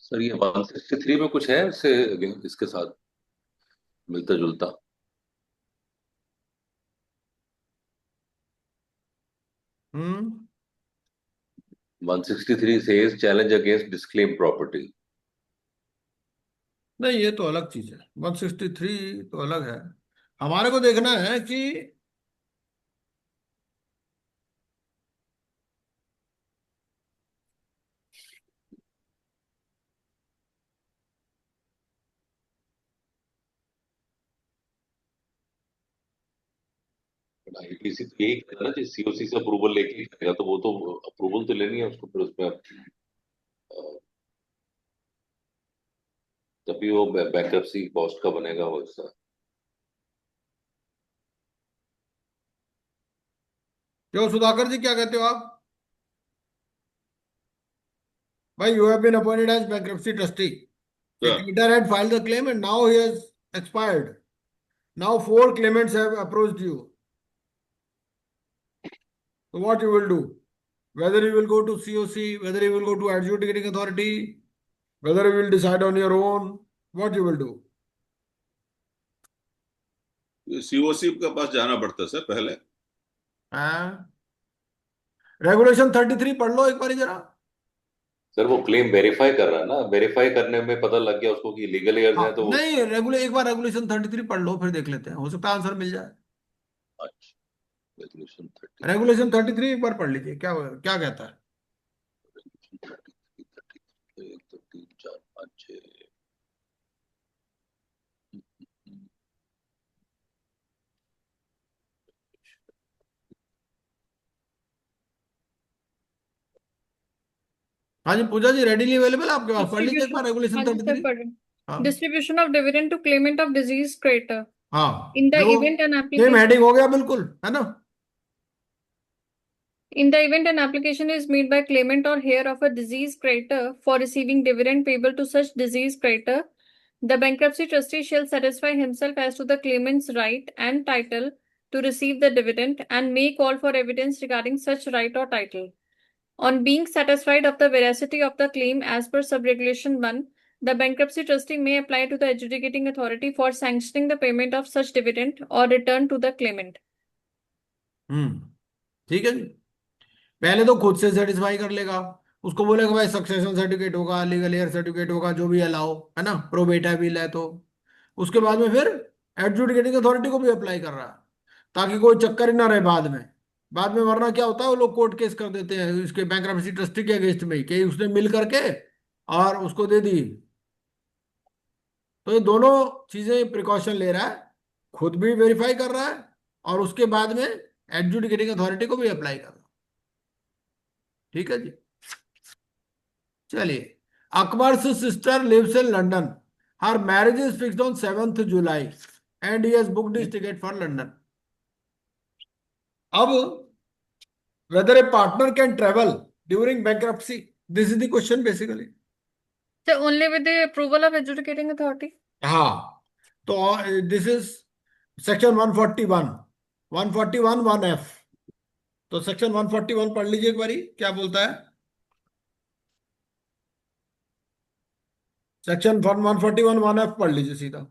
सर ये 163 में कुछ है इससे, इसके साथ मिलता जुलता? हम्म 163 says challenge against disclaim property. नहीं, ये तो अलग चीज है, 163 तो अलग है। हमारे को देखना है कि आईटीसी तो यही करेगा ना, सीओसी से अप्रूवल लेके ही करेगा, तो वो तो अप्रूवल तो लेनी है उसको, फिर उसमें तभी वो बैंक्रप्सी कॉस्ट का बनेगा वो हिस्सा। क्यों सुधाकर जी, क्या कहते हो आप? भाई, you have been appointed as bankruptcy trustee. A Yeah. creditor had filed the claim and now he has expired. Now 4 claimants have approached you. So what you will do? Whether you will go to COC, whether you will go to adjudicating authority, whether you will decide on your own, what you will do? COC के पास जाना पड़ता है sir पहले। Regulation 33 पढ़ लो एक बार जरा। Sir वो claim verify कर रहा है ना, वेरीफाई करने में पता लग गया उसको कि लीगल एयर्स हाँ, हैं तो वो। नहीं एक बार रेगुलेशन 33 पढ़ लो, फिर देख लेते हैं, हो सकता है आंसर मिल जाए। अच्छा, रेजोल्यूशन 30, रेगुलेशन 33 एक बार पढ़ लीजिए, क्या क्या कहता है। 1 2 3 4 5 6। हाँ जी पूजा जी, रेडीली अवेलेबल आपके पास, पढ़ लीजिए एक बार रेगुलेशन हाँ जी सर 33। पढ़ रही हूँ। हाँ Distribution of dividend to claimant of disease creditor. हाँ, In the देखो event an same application heading हो गया बिल्कुल, है ना। In the event an application is made by claimant or heir of a disease creditor for receiving dividend payable to such disease creditor, the bankruptcy trustee shall satisfy himself as to the claimant's right and title to receive the dividend and may call for evidence regarding such right or title. On being satisfied of the veracity of the claim as per subregulation 1, the bankruptcy trustee may apply to the adjudicating authority for sanctioning the payment of such dividend or return to the claimant. ठीक है जी। पहले तो खुद से satisfy कर लेगा, उसको बोलेगा भाई सक्सेशन सर्टिफिकेट होगा, लीगल एयर सर्टिफिकेट होगा, जो भी अलाउ है ना, प्रोबेटा बिल है तो। उसके बाद में फिर एडजुडिकेटिंग अथॉरिटी को भी अप्लाई कर रहा है, ताकि कोई चक्कर ही ना रहे बाद में। बाद में वरना क्या होता है, वो लोग कोर्ट केस कर देते हैं इसके बैंक्रप्सी ट्रस्टी के अगेंस्ट में कि उसने मिल करके और उसको दे दी। तो ये दोनों चीजें प्रिकॉशन ले रहा है, खुद भी वेरीफाई कर रहा है और उसके बाद में एडजुडिकेटिंग अथॉरिटी को भी अप्लाई कर रहा है। ठीक है जी। चलिए, Akbar's sister lives in London, her marriage is fixed on 7th July and he has booked his ticket for London. अब whether a partner can travel during bankruptcy, this is the question basically. So only with the approval of adjudicating authority? हाँ, तो this is section 141 1F। तो section 141 पढ़ लीजिए एक बारी, क्या बोलता है। सेक्शन 141 1F पढ़ लीजिए सीधा।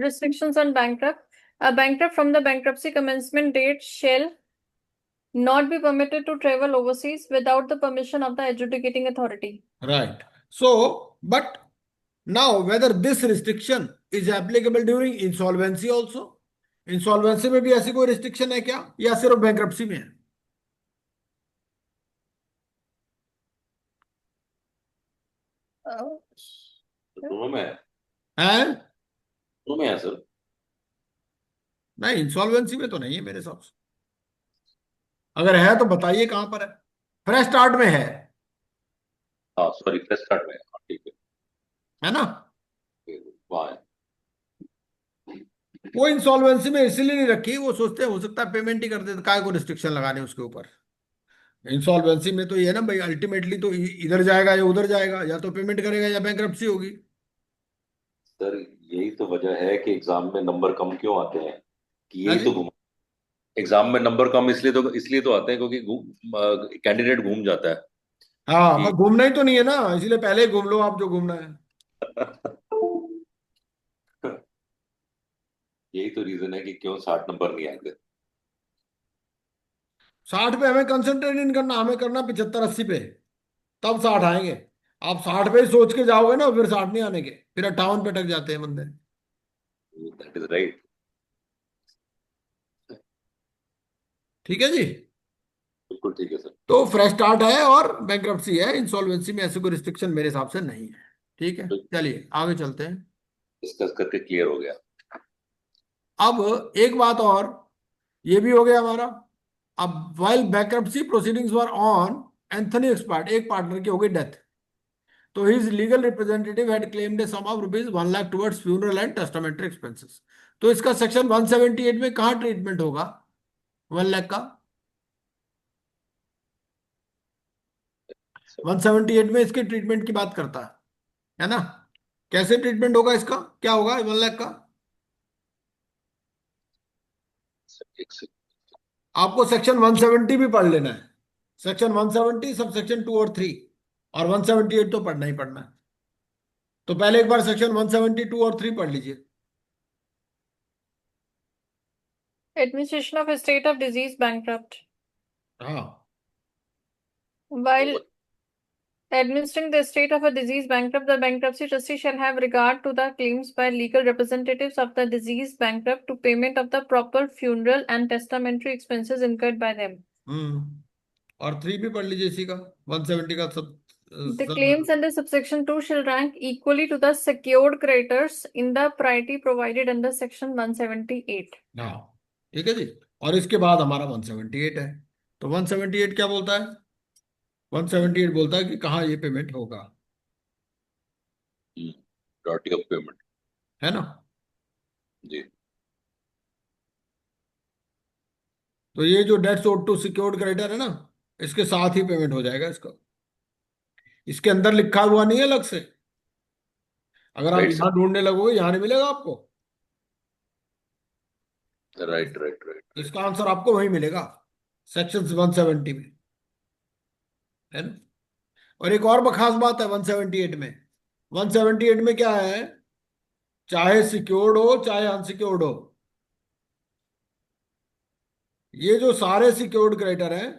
Restrictions on bankrupt. A bankrupt from the bankruptcy commencement date shall not be permitted to travel overseas without the permission of the adjudicating authority. Right. So, but now whether this restriction is applicable during insolvency also, insolvency में भी ऐसी कोई restriction है क्या, या सिर्फ bankruptcy में है। दोनों में है, हैं? दोनों में है सर। नहीं, इंसॉल्वेंसी में तो नहीं है मेरे हिसाब से। अगर है तो बताइए कहां पर है। फ्रेश स्टार्ट में है। हाँ सॉरी, फ्रेश स्टार्ट में है, हाँ, ठीक है ना। है, वहाँ है। वो इंसॉल्वेंसी में इसलिए नहीं रखी, वो सोचते हैं हो सकता है पेमेंट ही कर देते, काय को रिस्ट्रिक्शन लगाने उसके ऊपर। इंसॉल्वेंसी में तो ये है ना भाई, अल्टीमेटली तो इधर जाएगा या उधर जाएगा, या तो पेमेंट करेगा या बैंक्रप्सी होगी। सर यही तो वजह है कि एग्जाम में नंबर कम क्यों आते हैं, कि हाँ यही जी? तो एग्जाम में नंबर कम इसलिए तो आते हैं क्योंकि कैंडिडेट घूम जाता है हाँ, कि बस घूमना ही तो नहीं है ना, इसलिए पहले ही घूम लो आप जो घूमना है। यही तो रीजन है कि क्यों 60 नंबर नहीं आएंगे। 60 पे हमें कंसंट्रेट नहीं करना, हमें करना 75 80 पे, तब 60 आएंगे। आप 60 पे ही सोच के जाओगे ना, फिर 60 नहीं आने के, फिर 58 पे अटक जाते हैं बंदे। That is right. ठीक है जी। बिल्कुल ठीक है सर। तो फ्रेश स्टार्ट है और बैंक्रप्सी है, इंसॉल्वेंसी में ऐसे कोई रिस्ट्रिक्शन मेरे हिसाब से नहीं है। ठीक है, चलिए आगे चलते हैं। डिस्कस करके क्लियर हो गया। अब एक बात और, ये भी हो गया हमारा। अब while bankruptcy proceedings were on, Anthony expired, एक पार्टनर की हो गई डेथ, तो his legal representative had claimed a sum of rupees 1 lakh towards funeral and testamentary expenses. तो इसका सेक्शन 178 में कहाँ ट्रीटमेंट होगा 1 लाख का। 178 में इसके ट्रीटमेंट की बात करता है ना। कैसे ट्रीटमेंट होगा इसका, क्या होगा 1 लाख का। आपको सेक्शन 170 भी पढ़ लेना है, सेक्शन 170 सब सेक्शन 2 और 3। और 178 तो पढ़ना ही पढ़ना है। तो पहले एक बार सेक्शन 172 और 3 पढ़ लीजिए। Administration of estate of deceased bankrupt. हाँ, While administering the estate of a deceased bankrupt, the bankruptcy trustee shall have regard to the claims by legal representatives of the deceased bankrupt to payment of the proper funeral and testamentary expenses incurred by them. और 3 भी पढ़ लीजिए इसी का, 170 का सब The claims under subsection 2 shall rank equally to the secured creditors in the priority provided under section 178. हाँ, ठीक है जी। और इसके बाद हमारा 178 है। तो 178 क्या बोलता है? 178 बोलता है कि कहाँ ये पेमेंट होगा, प्रायोरिटी ऑफ पेमेंट, है ना। जी। तो ये जो dates owed to secured creditor है ना, इसके साथ ही पेमेंट हो जाएगा इसका। इसके अंदर लिखा हुआ नहीं है अलग से। अगर आप Right, यहाँ ढूंढने लगोगे, यहाँ नहीं मिलेगा आपको। Right right right. इसका आंसर आपको वहीं मिलेगा, सेक्शन 170 में, है ना। और एक और खास बात है 178 में। 178 में क्या है? चाहे सिक्योर्ड हो चाहे अनसिक्योर्ड हो, ये जो सारे सिक्योर्ड क्रेडिटर हैं,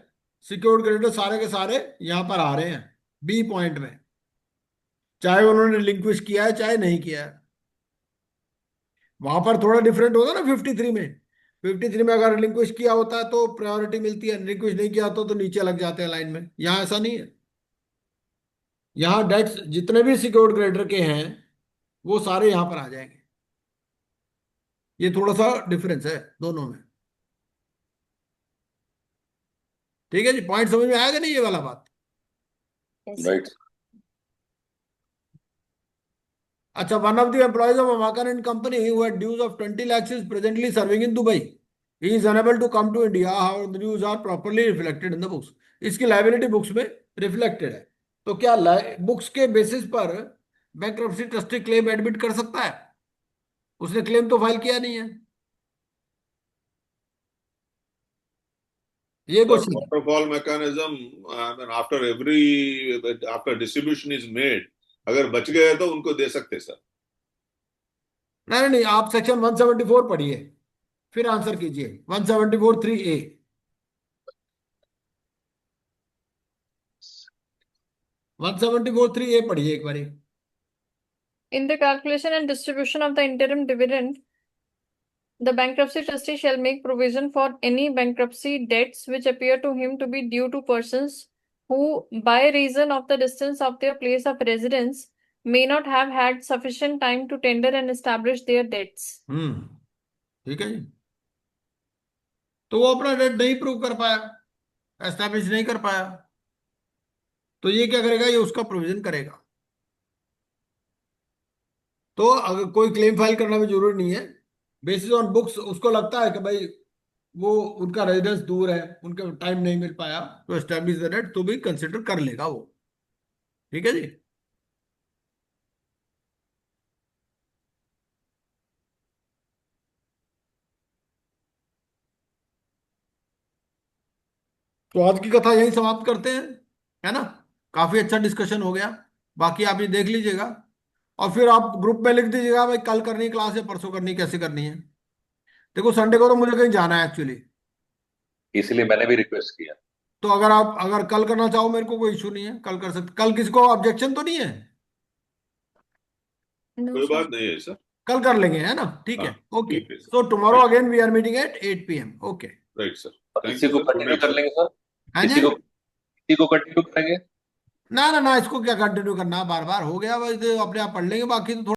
सिक्योर्ड क्रेडिटर सारे के सारे यहां पर आ रहे हैं बी पॉइंट में, चाहे उन्होंने रिलिंक्विश किया है चाहे नहीं किया है। वहां पर थोड़ा डिफरेंट होता है ना 53 में। 53 में अगर रिलिंक्विश किया होता है तो प्रायोरिटी मिलती है, रिलिंक्विश नहीं किया होता तो नीचे लग जाते हैं लाइन में। यहां ऐसा नहीं है। यहां डेट्स जितने भी सिक्योर्ड क्रेडिटर के हैं वो सारे यहां पर आ जाएंगे। ये थोड़ा सा डिफरेंस है दोनों में, ठीक है जी। पॉइंट समझ में आएगा नहीं ये वाला बात? राइट। अच्छा, one of the employees of अमाकन and company who had dues of 20 lakhs is presently serving in Dubai. He is unable to come to India. How the dues are properly reflected in the books. इसकी liability books में reflected है। तो क्या books के basis पर bankruptcy trustee claim admit कर सकता है? उसने क्लेम तो फाइल किया नहीं है। ये But question waterfall mechanism, I mean, after distribution is made, अगर बच गए तो उनको दे सकते सर। नहीं नहीं, आप सेक्शन 174 पढ़िए फिर आंसर कीजिए। 174 3A, 174 3A पढ़िए एक बारी। In the calculation and distribution of the interim dividend, the bankruptcy trustee shall make provision for any bankruptcy debts which appear to him to be due to persons who, by reason of the distance of their place of residence, may not have had sufficient time to tender and establish their debts. ठीक है जी। तो वो अपना date नहीं prove कर पाया, establish नहीं कर पाया, तो ये क्या करेगा? ये उसका प्रोविजन करेगा। तो अगर कोई क्लेम फाइल करना भी जरूरी नहीं है, बेसिस ऑन बुक्स उसको लगता है कि भाई वो उनका रेजिडेंस दूर है, उनका टाइम नहीं मिल पाया तो एस्टैब्लिश द डेट, तो भी कंसिडर कर लेगा वो। ठीक है जी। तो आज की कथा यही समाप्त करते हैं, है ना। काफी अच्छा डिस्कशन हो गया। बाकी आप ये देख लीजिएगा और फिर आप ग्रुप में लिख दीजिएगा भाई कल करनी क्लास है, परसों करनी, कैसे करनी है। देखो संडे को तो मुझे कहीं जाना है एक्चुअली, इसलिए मैंने भी रिक्वेस्ट किया। तो अगर कल करना चाहो मेरे को कोई इशू नहीं है, कल कर सकते। कल किसी को ऑब्जेक्शन तो नहीं है? No, कोई sir. बात नहीं है सर। कल कर लेंगे, है ना। ठीक है, हाँ, ओके। ठीक है sir. So tomorrow again we are meeting at 8 PM। Okay, right sir. और इसी को कंटिन्यू कर लेंगे सर, हाँ इसी जी। को कंटिन्यू करेंगे। ना ना ना, इसको क्या कंटिन्यू करना, बार बार हो गया, बस अपने आप पढ़ लेंगे, बाकी तो